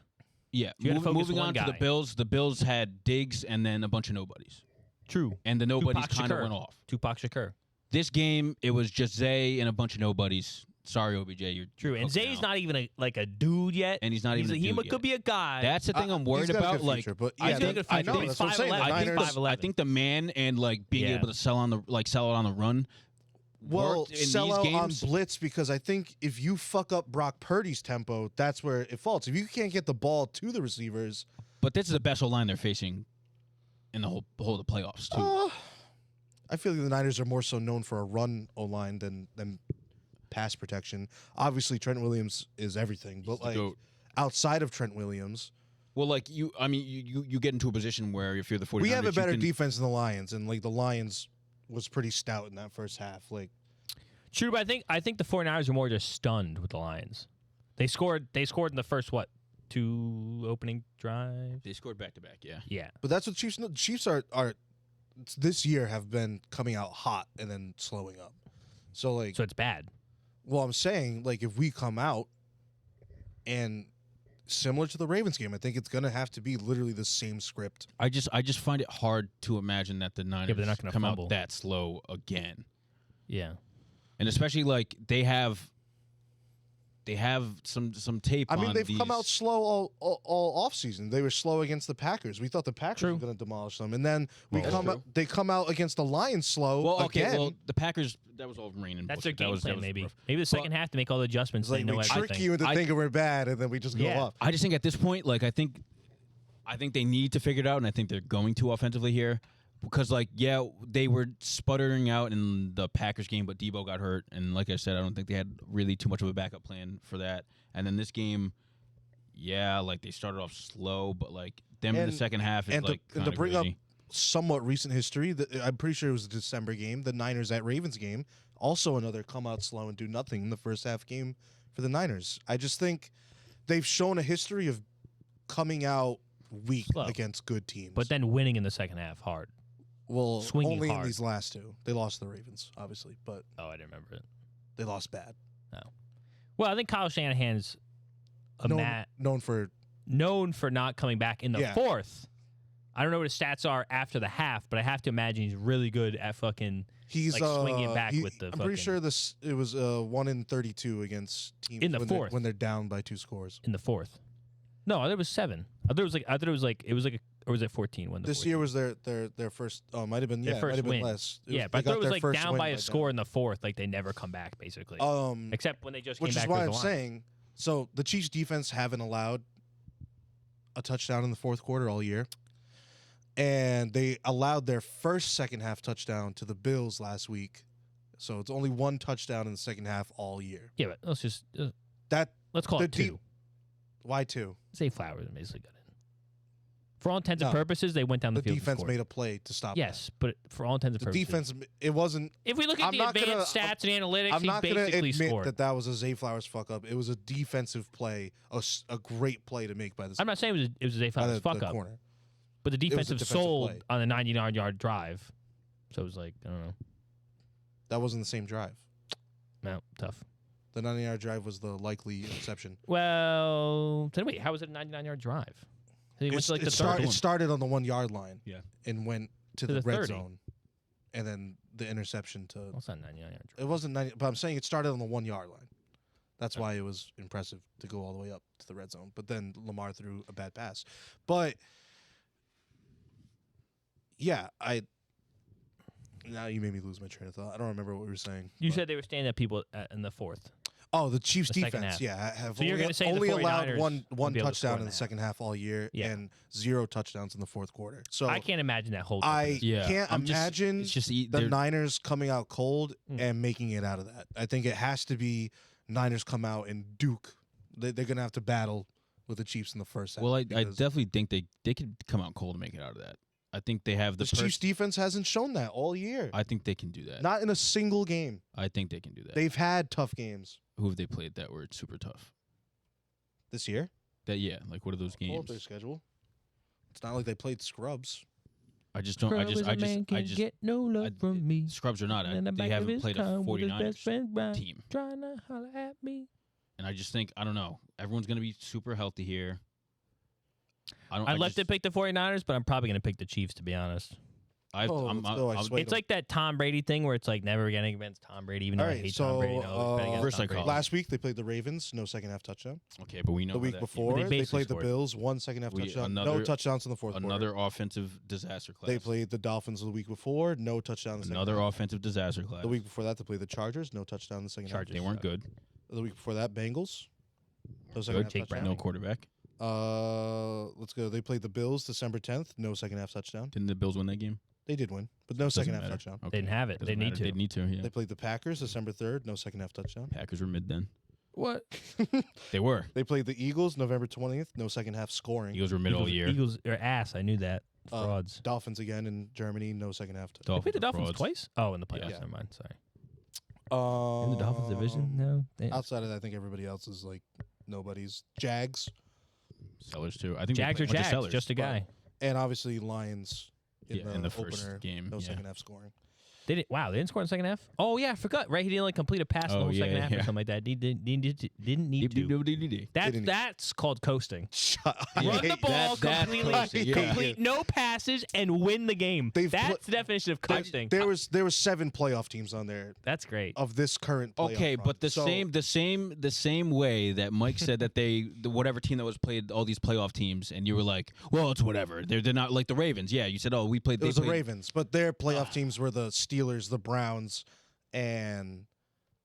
Yeah, You gotta focus moving on on one to the guy. Bills. The Bills had Diggs and then a bunch of nobodies, True. and the nobodies Tupac kind of Shakur. went off. Tupac Shakur. This game, it was just Zay and a bunch of nobodies. Sorry, OBJ, you're True, and cooking Zay's out. not even a dude yet. And he's not even a he dude could yet. be a guy. That's the thing I'm worried He's got a about. good Like, future, but I yeah, think that- I I know. think That's what I'm saying. The 5'11". I think, Niners. the, I think the man and like being Yeah. able to sell it on the run. Well, worked in sell these out games. on blitz because I think if you fuck up Brock Purdy's tempo, that's where it faults. If you can't get the ball to the receivers, But this is the best O-line they're facing in the whole of the playoffs too. I feel like the Niners are more so known for a run O-line than pass protection. Obviously, Trent Williams is everything, but the like GOAT. outside of Trent Williams, Well, like you get into a position where if you're the 49ers, we have a you better can- defense than the Lions, and like the Lions was pretty stout in that first half. Like True, but I think the 49ers are more just stunned with the Lions. They scored in the first 2 opening drives. They scored back to back. Yeah. Yeah. But that's what Chiefs are this year have been coming out hot and then slowing up. So like, So it's bad. well, I'm saying like if we come out and similar to the Ravens game, I think it's gonna have to be literally the same script. I just find it hard to imagine that the Niners they're not gonna come fumble. out that slow again, Yeah. and especially like they have some tape. I mean, on they've these. come out slow all off season. They were slow against the Packers. We thought the Packers True. were going to demolish them, and then That's true. they come out against the Lions slow Well, okay, again. well the Packers that was all rain and That's their bullshit. game That plan, was maybe. rough. Maybe the second half to make all the adjustments. It's like They know we trick everything. you into I- thinking we're bad, and then we just go Yeah. up. I just think at this point, like I think they need to figure it out, and I think they're going to offensively here because, like, yeah, they were sputtering out in the Packers game, but Debo got hurt, and like I said, I don't think they had really too much of a backup plan for that. And then this game, yeah, like they started off slow, but like them in the And- second half is and like to kinda bring crazy. up somewhat recent history, I'm pretty sure it was a December game, the Niners at Ravens game, also another come out slow and do nothing in the first half game for the Niners. I just think they've shown a history of coming out weak Slow. against good teams. But then winning in the second half hard. well, swinging only in hard. these last two. They lost to the Ravens, obviously, but Oh, I didn't remember it. they lost bad. Well, I think Kyle Shanahan's Known for known for not coming back in the Yeah. fourth. I don't know what his stats are after the half, but I have to imagine he's really good at fucking. he's Like, swinging back with the I'm pretty fucking- sure it was 1 in 32 against teams In the when fourth. when they're down by 2 scores. In the fourth. No, I thought it was 7. I thought it was like or was it 14 when the This 14? year was their first. Might have been Their might first have been win. less. Yeah, they but I got thought it was their like first down win by a score in the fourth, like they never come back basically. Except when they just which came is back why with I'm the line. saying. So the Chiefs defense haven't allowed a touchdown in the fourth quarter all year, and they allowed their first second half touchdown to the Bills last week. So it's only 1 touchdown in the second half all year. Yeah, but let's just That let's call the it 2. why 2? Say Flowers basically got in. For all intents and No. purposes, they went down the The field. and defense scored. made a play to stop. Yes, but for all intents and that. The purposes, defense. It wasn't. if we look at I'm the not gonna- advanced stats and analytics, I'm he not going to basically admit scored. that was a Zay Flowers fuck up. It was a defensive play, a great play to make by the I'm not saying it was a Zay Flowers fuck up, corner. but the was a defensive defensive sold play. on a 99-yard drive. So it was like, I don't know. That wasn't the same drive. No, tough. The 90-yard drive was the likely interception. Well, then wait, how was it a 99-yard drive? He went to like the third It one. started on the 1-yard line. Yeah. And went to To the the red 30. zone, and then the interception to. Well, it's not a 99-yard drive. It wasn't 90, but I'm saying it started on the 1-yard line. That's why it was impressive to go all the way up to the red zone. But then Lamar threw a bad pass. But yeah, now you made me lose my train of thought. I don't remember what we were saying. You but- said they were standing at people in the fourth. Oh, the Chiefs The second defense, half. yeah, have So you're only, gonna say the only allowed 49ers one won't be able to score touchdown in in the the second half all year Yeah. and 0 touchdowns in the fourth quarter. So I can't imagine that whole. I Yeah, can't I'm just- imagine it's just the they're- Niners coming out cold Mm. and making it out of that. I think it has to be Niners come out and Duke. They're going to have to battle with the Chiefs in the first half. Well, I because definitely think they could come out cold and make it out of that. I think they have the Chiefs defense hasn't shown that all year. I think they can do that. Not in a single game. I think they can do that. They've had tough games Who have they played that were super tough? this year. Like what are those Pull up games? their schedule. It's not like they played scrubs. I just don't. I just get no love from me. Scrubs or not, they haven't played a 49ers team. Trying to holler at me. And I just think I don't know. Everyone's gonna be super healthy here. I'd love to pick the 49ers, but I'm probably going to pick the Chiefs, to be honest. It's like that Tom Brady thing where it's like never getting against Tom Brady, even though I hate Tom Brady. First I call it. Last week they played the Ravens, no second half touchdown. Okay, but we know the week that before they they played scored. the Bills, 1 second half touchdown, no another- touchdowns in the fourth another quarter. offensive disaster class. They played the Dolphins the week before, no touchdown in the second another half. offensive disaster class. The week before that they played the Chargers, no touchdown in the second They weren't good. half. The week before that, Bengals, no second Good. half Jake touchdown. No quarterback. Let's go. They played the Bills December 10th, no second half touchdown. Didn't the Bills win that game? They did win, but no Doesn't second half matter. touchdown. Okay. They didn't have it. Doesn't They need matter. to. They need to. Yeah. They played the Packers December 3rd, no second half touchdown. Packers were mid then. What? They were. They played the Eagles November 20th, no second half scoring. Eagles were mid all year. Eagles are ass. I knew that. Frauds. Dolphins again in Germany, no second half. They played the are Dolphins frauds. twice? Oh, in the playoffs. Yeah. Never mind. Sorry. In In the Dolphins division? No. Outside of that, I think everybody else is like nobody's. Jags Sellers too. I think Jags they or played a bunch of Jags. sellers. Just a guy. and obviously Lions in the first opener, game. no Yeah. second half scoring. They didn't score in the second half? Oh, yeah, I forgot. Right? He didn't complete a pass in the whole second half or something like that. He didn't need to. That's called coasting. Run the ball completely, complete no passes, and win the game. That's the definition of coasting. There was 7 playoff teams on there That's great. of this current playoff Okay, run. but the So, same way that Mike said that whatever team that was played all these playoff teams, and you were like, well, it's whatever. They're not like the Ravens. Yeah, you said, oh, we played. it was the Ravens, but their playoff teams were the Steelers, the Browns, and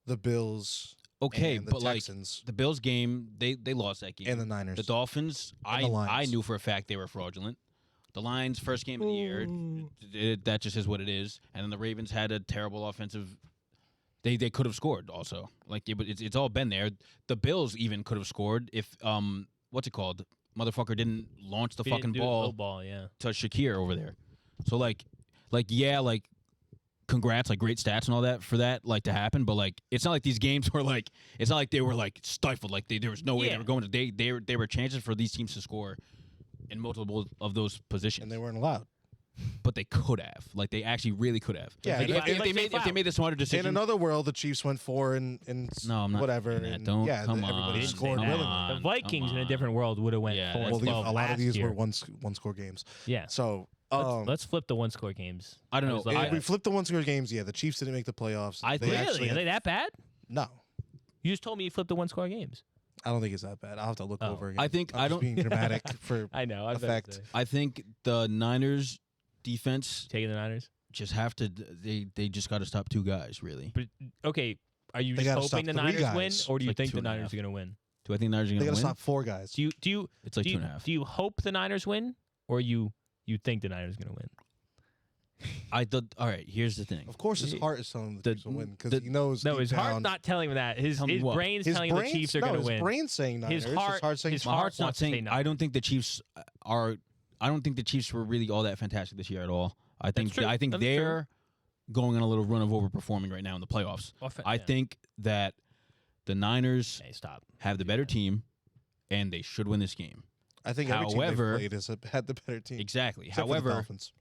the Bills. Okay, and the but Texans like the Bills game, they lost that game. and the Niners. The Dolphins, And the Lions. I knew for a fact they were fraudulent. The Lions, first game of the year, that just is what it is. And then the Ravens had a terrible offensive. They could have scored also. Like but it's all been there. The Bills even could have scored if what's it called? Motherfucker didn't launch the fucking ball Yeah. to Shakir over there. So like congrats, like great stats and all that for that like to happen, but like it's not like these games were like it's not like they were like stifled, like there was no way they were going to they were chances for these teams to score in multiple of those positions, and they weren't allowed. but they could have, like they actually really could have. Yeah, Like, like, if they made the smarter decision. In another world, the Chiefs went 4 and No, I'm not whatever. saying that. And Don't- yeah, come everybody on. scored Come willingly. on. The Vikings come in a on. different world would have went Yeah, 4 that's- and Well, 12 a lot of last these year. were one score games. Yeah. So Let's flip the one-score games. I don't know. was like, if we flipped the one score games, yeah, the Chiefs didn't make the playoffs. I They think- Really? actually Are they that bad? No, You just told me you flipped the one-score games. I don't think it's that bad. I'll have to look Oh. over again. I think I'm I just don't. being dramatic for I know. effect. I think the Niners defense Taking the Niners. just have to. They just got to stop 2 guys really. But okay, are you They just gotta hoping stop the 3 Niners win, guys. or do you Like think 2 the and a Niners half. are going to win? Do I think the Niners are They going got to to win? stop 4 guys. Do you It's like do 2 you, and a half. do you hope the Niners win, or you think the Niners are going to win? All right. Here's the thing. Of course, his heart is telling him the the- Chiefs will win because the- he knows. No, deep his down, heart's not telling him that. His Tell me what? brain's his telling him the brain's- Chiefs are no, going to his win. brain's saying Niners. His heart saying his My heart heart's not wants to say saying. no. I don't think the Chiefs are. I don't think the Chiefs were really all that fantastic this year at all. I think true. I think That's they're going on a little run of overperforming right now in the playoffs. I Yeah. think that the Niners Hey, stop. have the better team, and they should win this game. I think every team However- they've played had the better team. Exactly. Except for the However, Dolphins.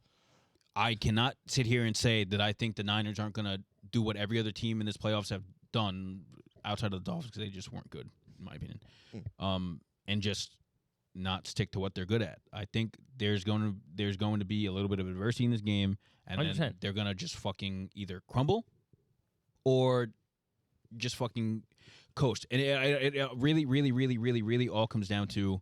I cannot sit here and say that I think the Niners aren't going to do what every other team in this playoffs have done outside of the Dolphins because they just weren't good, in my opinion. And just not stick to what they're good at. I think there's going to be a little bit of adversity in this game, and 100%. then they're going to just fucking either crumble or just fucking coast. And it really all comes down to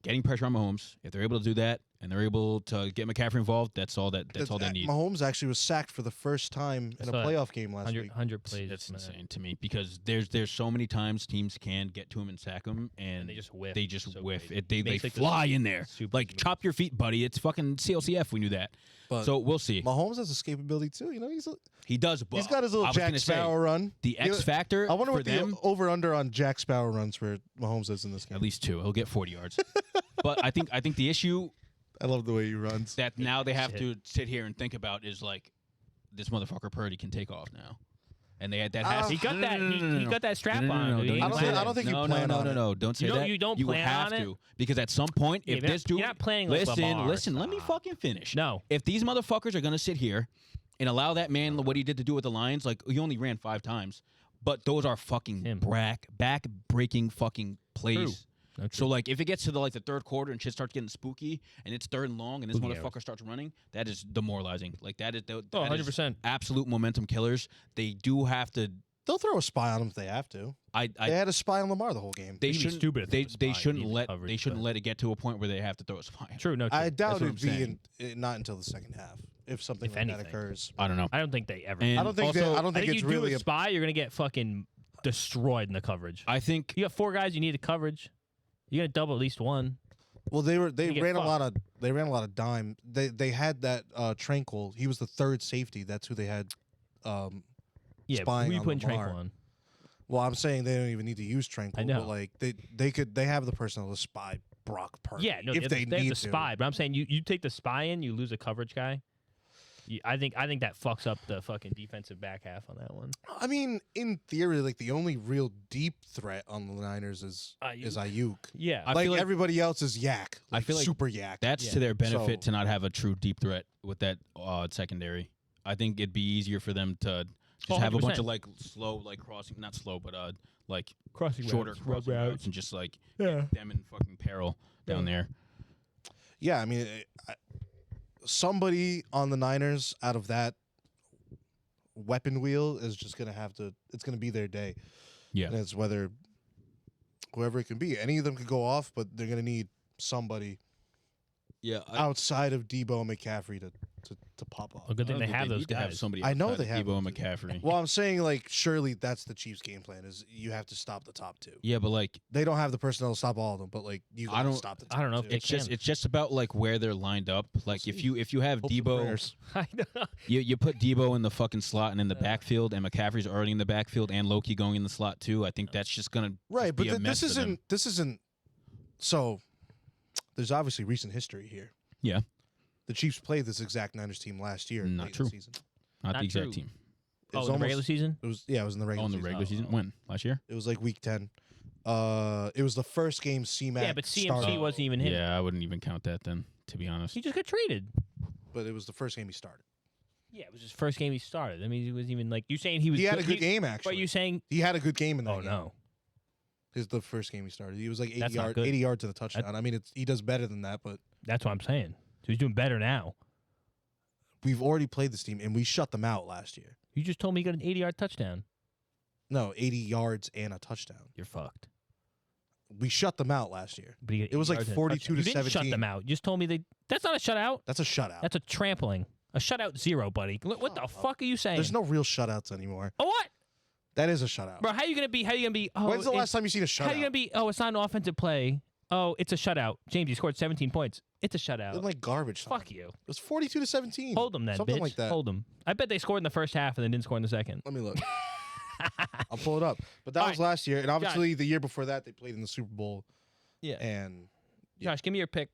getting pressure on Mahomes. If they're able to do that and they're able to get McCaffrey involved, that's all that. That's all they need. Mahomes actually was sacked for the first time in a playoff game last 100, week. 100 plays. That's insane to me because there's so many times teams can get to him and sack him, and they just whiff. They just So whiff. crazy. They Makes, like, the fly in there. super Like smooth. chop your feet, buddy. It's fucking CLCF. We knew that. But So we'll see. Mahomes has escapability too. You know, He does. But he's got his little I was Jack gonna say, Sparrow run. The X factor. I wonder for what them, the over/under on Jack Sparrow runs for Mahomes is in this game. At least 2. He'll get 40 yards. But I think the issue I love the way he runs. that now they have to sit here and think about is like this motherfucker Purdy can take off now, and they had that. Has He got that. He got that strap on. No, dude. He don't ain't say playing. I don't think you plan on it. No, don't say that. You don't you plan have on it? to because at some point, Yeah, if you're this not- dude, you're not playing like listen, Lamar. listen, let me Stop. fucking finish. No. If these motherfuckers are gonna sit here and allow that man what he did to do with the Lions, like he only ran 5 times, but those are fucking Him. back breaking fucking plays. True. No, So like if it gets to the third quarter and shit starts getting spooky and it's 3rd and long and this Spooky motherfucker starts running, that is demoralizing. Like that is that is 100%. absolute momentum killers. They do have to. They'll throw a spy on him if they have to. I They had a spy on Lamar the whole game. they You'd be shouldn't. stupid if They it was they spy. shouldn't You need let coverage, they shouldn't but- let it get to a point where they have to throw a spy. True. No. True. I doubt what I'm it'd be saying. not until the second half if something If like that anything. occurs. I don't know. I don't think they ever. And I don't think also, I don't I think think it's you really do a spy, you're gonna get fucking destroyed in the coverage. I think You got 4 guys. You need a coverage. You got to double at least one. Well, they get ran a lot of dime. They had that Tranquil. He was the 3rd safety. That's who they had. Yeah. Spying Who you on putting Lamar. Tranquil on? Well, I'm saying they don't even need to use Tranquil. I know. But like they have the personnel to spy Brock Purdy. Yeah. No. if they need have to spy. But I'm saying you take the spy in, you lose a coverage guy. I think that fucks up the fucking defensive back half on that one. I mean, in theory, like the only real deep threat on the Niners is Ayuk. Yeah. I Like feel like everybody else is Yak. I feel like super Yak. that's Yeah. to their benefit So- to not have a true deep threat with that secondary. I think it'd be easier for them to just have a bunch 100%. of like slow, like crossing, not slow, but like crossing shorter crossing routes and just like Yeah. them in fucking peril down there. Yeah, I mean, somebody on the Niners out of that weapon wheel is just gonna have to. It's gonna be their day. Yeah. And it's whoever it can be. Any of them could go off, but they're gonna need somebody Yeah, outside of Debo and McCaffrey to pop off. A good thing they have those need to have guys. somebody. I know outside they of have Debo and them too. McCaffrey. Well, I'm saying like surely that's the Chiefs' game plan is you have to stop the top 2. Yeah, but like They don't have the personnel to stop all of them, but like you I gotta don't- stop the top I don't know if 2. they it's just about like where they're lined up. Like if you have Hopes and Debo, prayers. I know. you put Debo in the fucking slot and in the backfield, and McCaffrey's already in the backfield, and Loki going in the slot too. I think that's just gonna Right, be but a mess this for them. isn't. So, there's obviously recent history here. Yeah. The Chiefs played this exact Niners team last year. Not late in true. the season. not Not the exact true. team. It was Oh, in the regular almost- season? It was it was in the regular. Oh, in the season. regular season, when last year? It was like week 10. It was the first game CMAC. Yeah, but CMC started, wasn't even him. Yeah, I wouldn't even count that then. To be honest, He just got traded. but it was the first game he started. Yeah, it was his first game he started. I mean, he was even like you saying he was. He had a good game actually. But you saying? He had a good game in that Oh game. no. It's the first game he started. He was like 80 That's not good. 80 yards to the touchdown. I mean, he does better than that, but That's what I'm saying. So he's doing better now. we've already played this team and we shut them out last year. You just told me he got an 80-yard touchdown. No, 80 yards and a touchdown. You're fucked. We shut them out last year. But he got It was 80 like yards and a 42 touchdown. to You didn't shut 17. them out. You just told me that's not a shutout. That's a shutout. That's a trampling. A shutout 0, buddy. What the fuck are you saying? There's no real shutouts anymore. Oh, what? That is a shutout. Bro, how you gonna be? Oh, When's the last time you seen a shutout? How you gonna be? Oh, it's not an offensive play. Oh, it's a shutout. James, you scored 17 points. It's a It shutout. was like garbage time. Fuck you. It was 42 to 17. Hold them then, Something bitch. like that. Hold them. I bet they scored in the first half and then didn't score in the second. Let me look. I'll pull it up. But that All was right. last year, and obviously the year before that they played in the Super Bowl. Yeah. And yeah. Josh, give me your pick.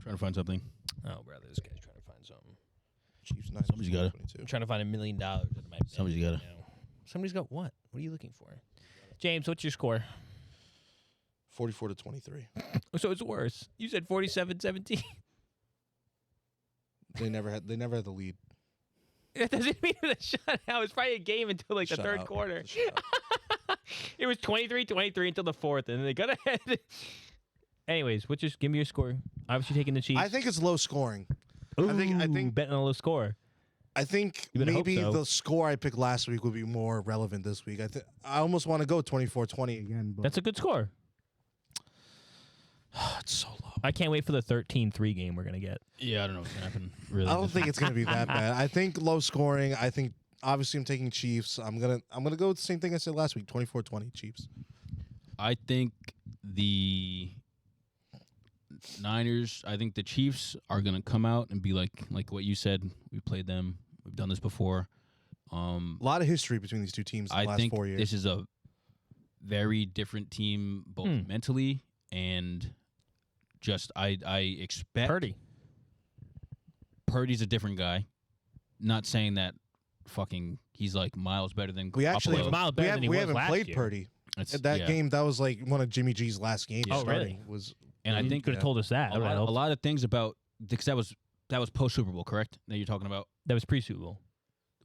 trying to find something. Oh, brother, this guy's trying to find something. Chiefs Niners Somebody's got it. 22. I'm trying to find $1 million out of my Somebody's bank got right now. Somebody's got what? What are you looking for? James, what's your score? 44 to 23. So it's worse. You said 47-17. They never had the lead. That doesn't mean it's a shutout. It's probably a game until like the third Shutout. quarter. It's a shutout. It was 23-23 until the fourth, and then they got ahead. Anyways, give me your score. Obviously taking the Chiefs. I think it's low scoring. Ooh, I think- betting on a low score. I think You better hope maybe so. the score I picked last week would be more relevant this week. I almost want to go 24-20 again. But That's a good score. It's so low. I can't wait for the 13-3 game we're gonna get. Yeah, I don't know what's gonna happen. Really, I don't think it's gonna be that bad. I think low scoring. I think obviously I'm taking Chiefs. I'm gonna go with the same thing I said last week. 24-20 Chiefs. I think the Niners. I think the Chiefs are gonna come out and be like what you said. We played them. We've done this before. A lot of history between these two teams in the I last think 4 years. this is a very different team, both mentally and just. I expect Purdy's a different guy. Not saying that fucking he's like miles better than we actually Garoppolo. miles better than he we was haven't last played year. Purdy. It's- That yeah. game, that was like one of Jimmy G's last games. Oh, starting, really? Was And I You think could have told us that. a That would've lot, helped. a lot of things about because that was post Super Bowl, correct? That you're talking about That was pre-Super Bowl.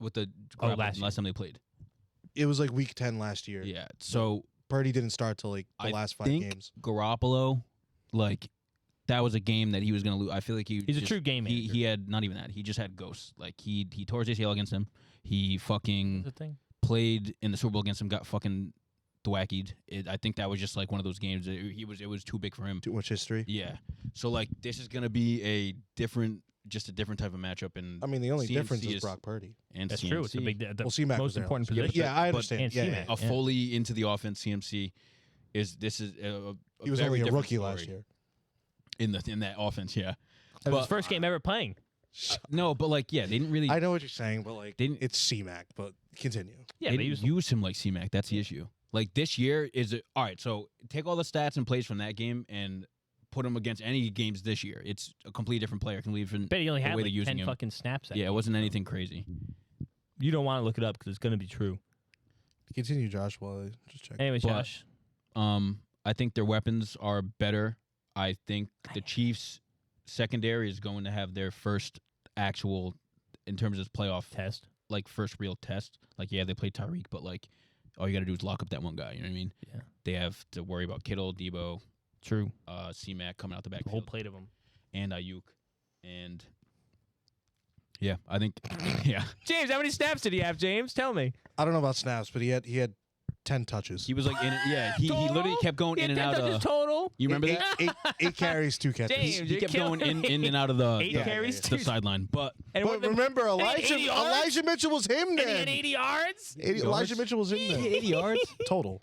with the Oh, Garoppolo last time they played. it was like week 10 last year. Yeah. So Purdy didn't start till like the I last 5 think games. Garoppolo, like that was a game that he was gonna lose. I feel like He's just, a true game manager. He had not even that. He just had ghosts. Like he tore his ACL against him. He fucking That's the thing. played in the Super Bowl against him. Got fucking thwackied. I think that was just like one of those games. It was too big for him. Too much history. Yeah. So like this is gonna be a different type of matchup. And I mean, the only CMC difference is Brock Purdy. and That's CMC. true. It's a big, the Well, C-Mac was most there important last year. position. Yeah, I but- understand. and Yeah, C-Mac. yeah. A fully into the offense, CMC is a He was very only a different rookie story last year. in that offense. Yeah. That was But- his first game ever playing. No, but like they didn't really. I know what you're saying, but like Didn't- it's C-Mac. But continue. Yeah, they but he didn't was use him like C-Mac. That's the issue. Like this year all right. So take all the stats and plays from that game and put him against any games this year. It's a completely different player. Can leave from bet he only the had way like they're using 10 him. fucking snaps. That Yeah, it game. wasn't anything crazy. You don't want to look it up because it's gonna be true. Continue, Josh. While I just check. Anyways, But- Josh. I think their weapons are better. I think the Chiefs secondary is going to have their first actual, in terms of playoff, Test. like first real test. Like yeah, they played Tyreek, but like all you got to do is lock up that one guy. You know what I mean? Yeah. They have to worry about Kittle, Debo, True. C-Mac coming out the The whole backfield, plate of them. and Ayuk, and yeah, I think yeah, James, how many snaps did he have? James, tell me. I don't know about snaps, but he had 10 touches. he was like he literally kept going He in had and 10 out touches of. total. You remember eight, that? eight carries, 2 catches. James, He you're kept killing going me. in and out of the Eight the, carries, the sideline, but And But remember, Elijah 80 yards? Elijah Mitchell was him And he then. had 80 yards. Elijah Mitchell was in there. 80 yards. Total.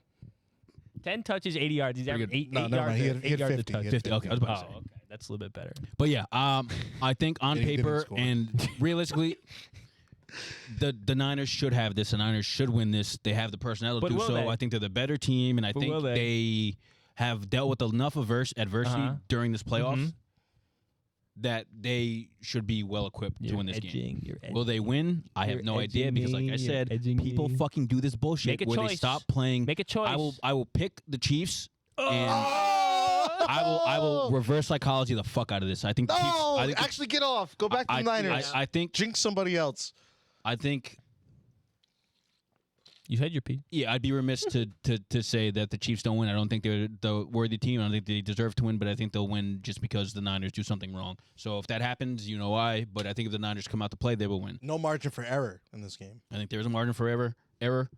10 touches, 80 yards. He's Pretty averaging good. 8 No, never yards. mind. He had 8 yards a 50. touch. He had 50. Okay, I was Oh, about to say. okay. That's a little bit better. But yeah, I think on He didn't paper score. and realistically, the Niners should have this. The Niners should win this. They have the personnel to But do will so. they? I think they're the better team, and I But think will they? they have dealt with enough adversity Uh-huh. during this playoffs Mhm. that they should be well equipped to win this game. You're Will they win? I have You're no idea edging because, like me, I you're said, edging people me. fucking do this bullshit Make a where they choice. stop playing. Make a choice. I will pick the Chiefs. And Oh! I will reverse psychology the fuck out of this. I think the Chiefs. No, I think the- actually get off. Go back to the Niners. I think Jinx somebody else. I think You said your piece. yeah, I'd be remiss to say that the Chiefs don't win. I don't think they're the worthy team. I don't think they deserve to win, but I think they'll win just because the Niners do something wrong. So if that happens, you know why. But I think if the Niners come out to play, they will win. No margin for error in this game. I think there's a margin for error,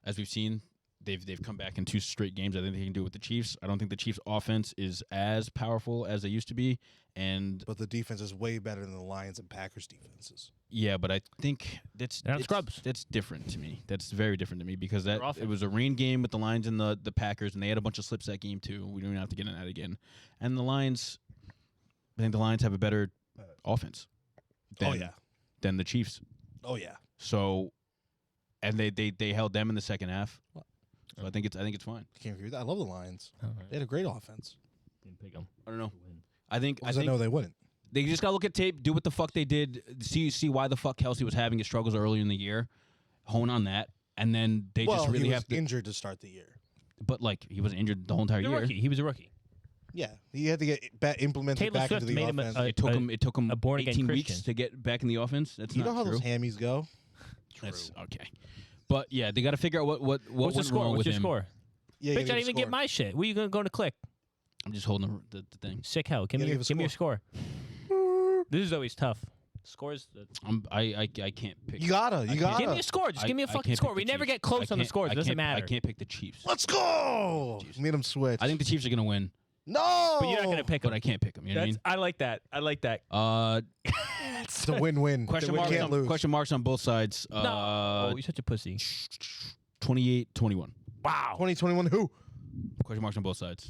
as we've seen. They've come back in 2 straight games. I think they can do it with the Chiefs. I don't think the Chiefs' offense is as powerful as they used to be, and But the defense is way better than the Lions and Packers defenses. yeah, but I think They're not scrubs. That's different to me. That's very different to me because Their it offense. was a rain game with the Lions and the Packers, and they had a bunch of slips that game too. We don't even have to get into that again. And the Lions, I think the Lions have a better offense. Than the Chiefs. Oh yeah. So, and they held them in the second half. So I think it's fine. I can't agree with that. I love the Lions. They had a great offense. Didn't pick them. I don't know. I think I know they wouldn't. they just gotta look at tape, do what the fuck they did, see why the fuck Kelsey was having his struggles earlier in the year, hone on that, and then they just really he was have to. injured to start the year. But like he was injured the whole entire He was a year. rookie. He was a rookie. Yeah, he had to get implemented Taylor back Swift into the made him offense. It took him a born-again 18 weeks Christian. to get back in the offense. That's you not know how true. those hammies go? That's okay. But yeah, they got to figure out what What's the went score? wrong What's with your him. score? Yeah, Bitch, I didn't even get my shit. Where you gonna go to click? I'm just holding the thing. Sick hell. Give You me gotta your give a score. This is always tough. Scores. I can't pick. You gotta. Give me a score. Just give me a fucking can't score. pick We the never Chiefs. get close I on the can't- scores. I It doesn't can't- matter. I can't pick the Chiefs. Let's go. Made him switch. I think the Chiefs are gonna win. No, But you're not going to pick but them. I can't pick them. You know what I mean? I like that. I like that. It's a win-win. Question We marks. can't lose. Question marks on both sides. No, you're such a pussy. 28-21. Wow. 2021. Who? Question marks on both sides.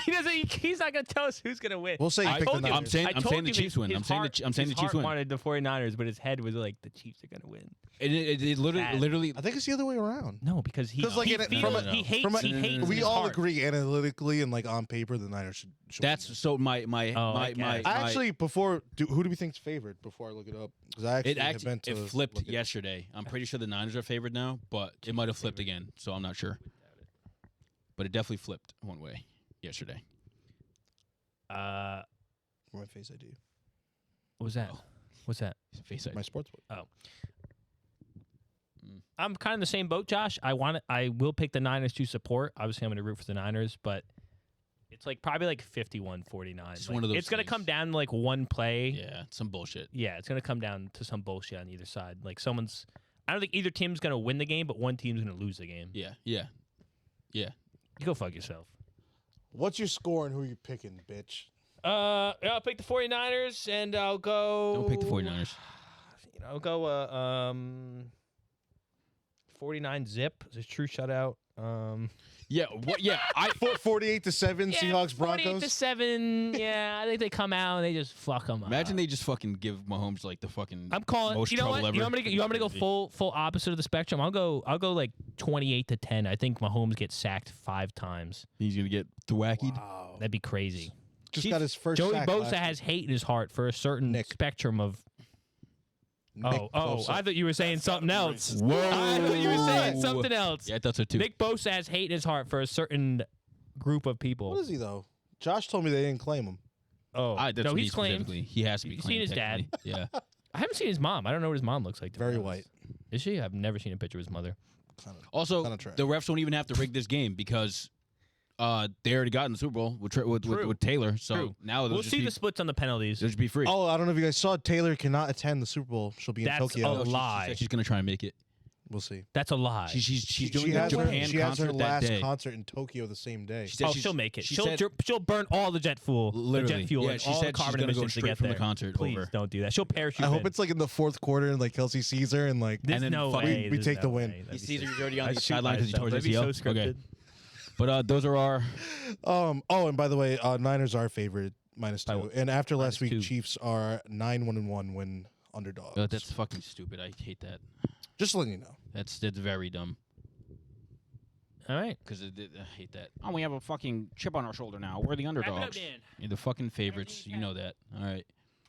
He's not going to tell us who's going to win. We'll say you I pick the told you. I'm Niners. saying I I'm told saying the you Chiefs his- win. his I'm saying heart- the Chiefs heart win. wanted the 49ers, but his head was like, the Chiefs are going to win. It Sad. literally. I think it's the other way around. No, because he, 'Cause, like, he in a- feels, from a- he hates, from a- he hates We his all heart. agree analytically and like on paper, the Niners should That's win. so my Oh, I guess. I actually who do we think's favored before I look it up? Because I actually have been to flipped look at- yesterday. I'm pretty sure the Niners are favored now, but it might have flipped again. So I'm not sure. But it definitely flipped one way yesterday. Uh, For my face ID. what was that? Oh. What's that? Face My sports book. I'm kind of in the same boat, Josh. I will pick the Niners to support. Obviously, I'm going to root for the Niners, but it's like probably like 51-49. It's Like, one of those it's going to things. come down to like one play. Yeah, some bullshit. Yeah, it's going to come down to some bullshit on either side. Like I don't think either team's going to win the game, but one team's going to lose the game. Yeah. You go fuck yourself. What's your score and who you picking, bitch? I'll pick the 49ers, and I'll go. Don't pick the 49ers. I'll go 49 zip. It's a true shutout. Yeah. What? Yeah. 48-7 Seahawks 48 Broncos. to 7. Yeah, I think they come out and they just fuck them up. Imagine they just fucking give Mahomes like the fucking. I'm calling. most You know trouble what? You ever. want me to go full opposite of the spectrum? I'll go like 28-10. I think Mahomes gets sacked 5 times. He's gonna get thwackied. Wow. That'd be crazy. Just got his first Joey sack Bosa last has hate in his heart for a certain Nick. spectrum of. Nick Bosa. I thought you were saying something else. Whoa. I thought you were saying something else. Yeah, I thought so too. Nick Bosa has hate in his heart for a certain group of What people. is he though? Josh told me they didn't claim him. Oh, That's no, what he's claimed. specifically. He has to be You claimed. seen his dad? technically. Yeah. I haven't seen his mom. I don't know what his mom looks like. to be Very honest. white. Is she? I've never seen a picture of his mother. Also, Kinda trash. the refs don't even have to rig this game because they already got in the Super Bowl with Taylor. So True. now We'll see the splits on the penalties. they'll just be free. Oh, I don't know if you guys saw. Taylor cannot attend the Super Bowl. She'll be in That's Tokyo. a she lie. said she's gonna try and make it. We'll see. That's a lie. She's doing She the has her, Japan she has her concert that last day. concert in Tokyo the same day. She said she'll make it. she She'll said- she'll burn all the jet fuel. Literally. The jet fuel Yeah, and she all said the she's carbon gonna go emissions to straight get from the there. concert Please over. don't do that. She'll parachute. I hope in. it's like in the fourth quarter and like Kelsey sees her and like. There's and then no fucking- way. we There's take the no win. way. That'd He be sees so- her already on I'd the shoot sideline because he tore myself. his That'd be ACL. so Okay. scripted. But those are our. Oh, and by the way, Niners are favored -2, and after last week, -2. Chiefs are 9-1-1 when underdogs. That's fucking stupid. I hate that. Just letting you know. That's very dumb. All right. Because I hate that. Oh, we have a fucking chip on our shoulder now. We're the underdogs. Dan. You're the fucking favorites. You know that. All right.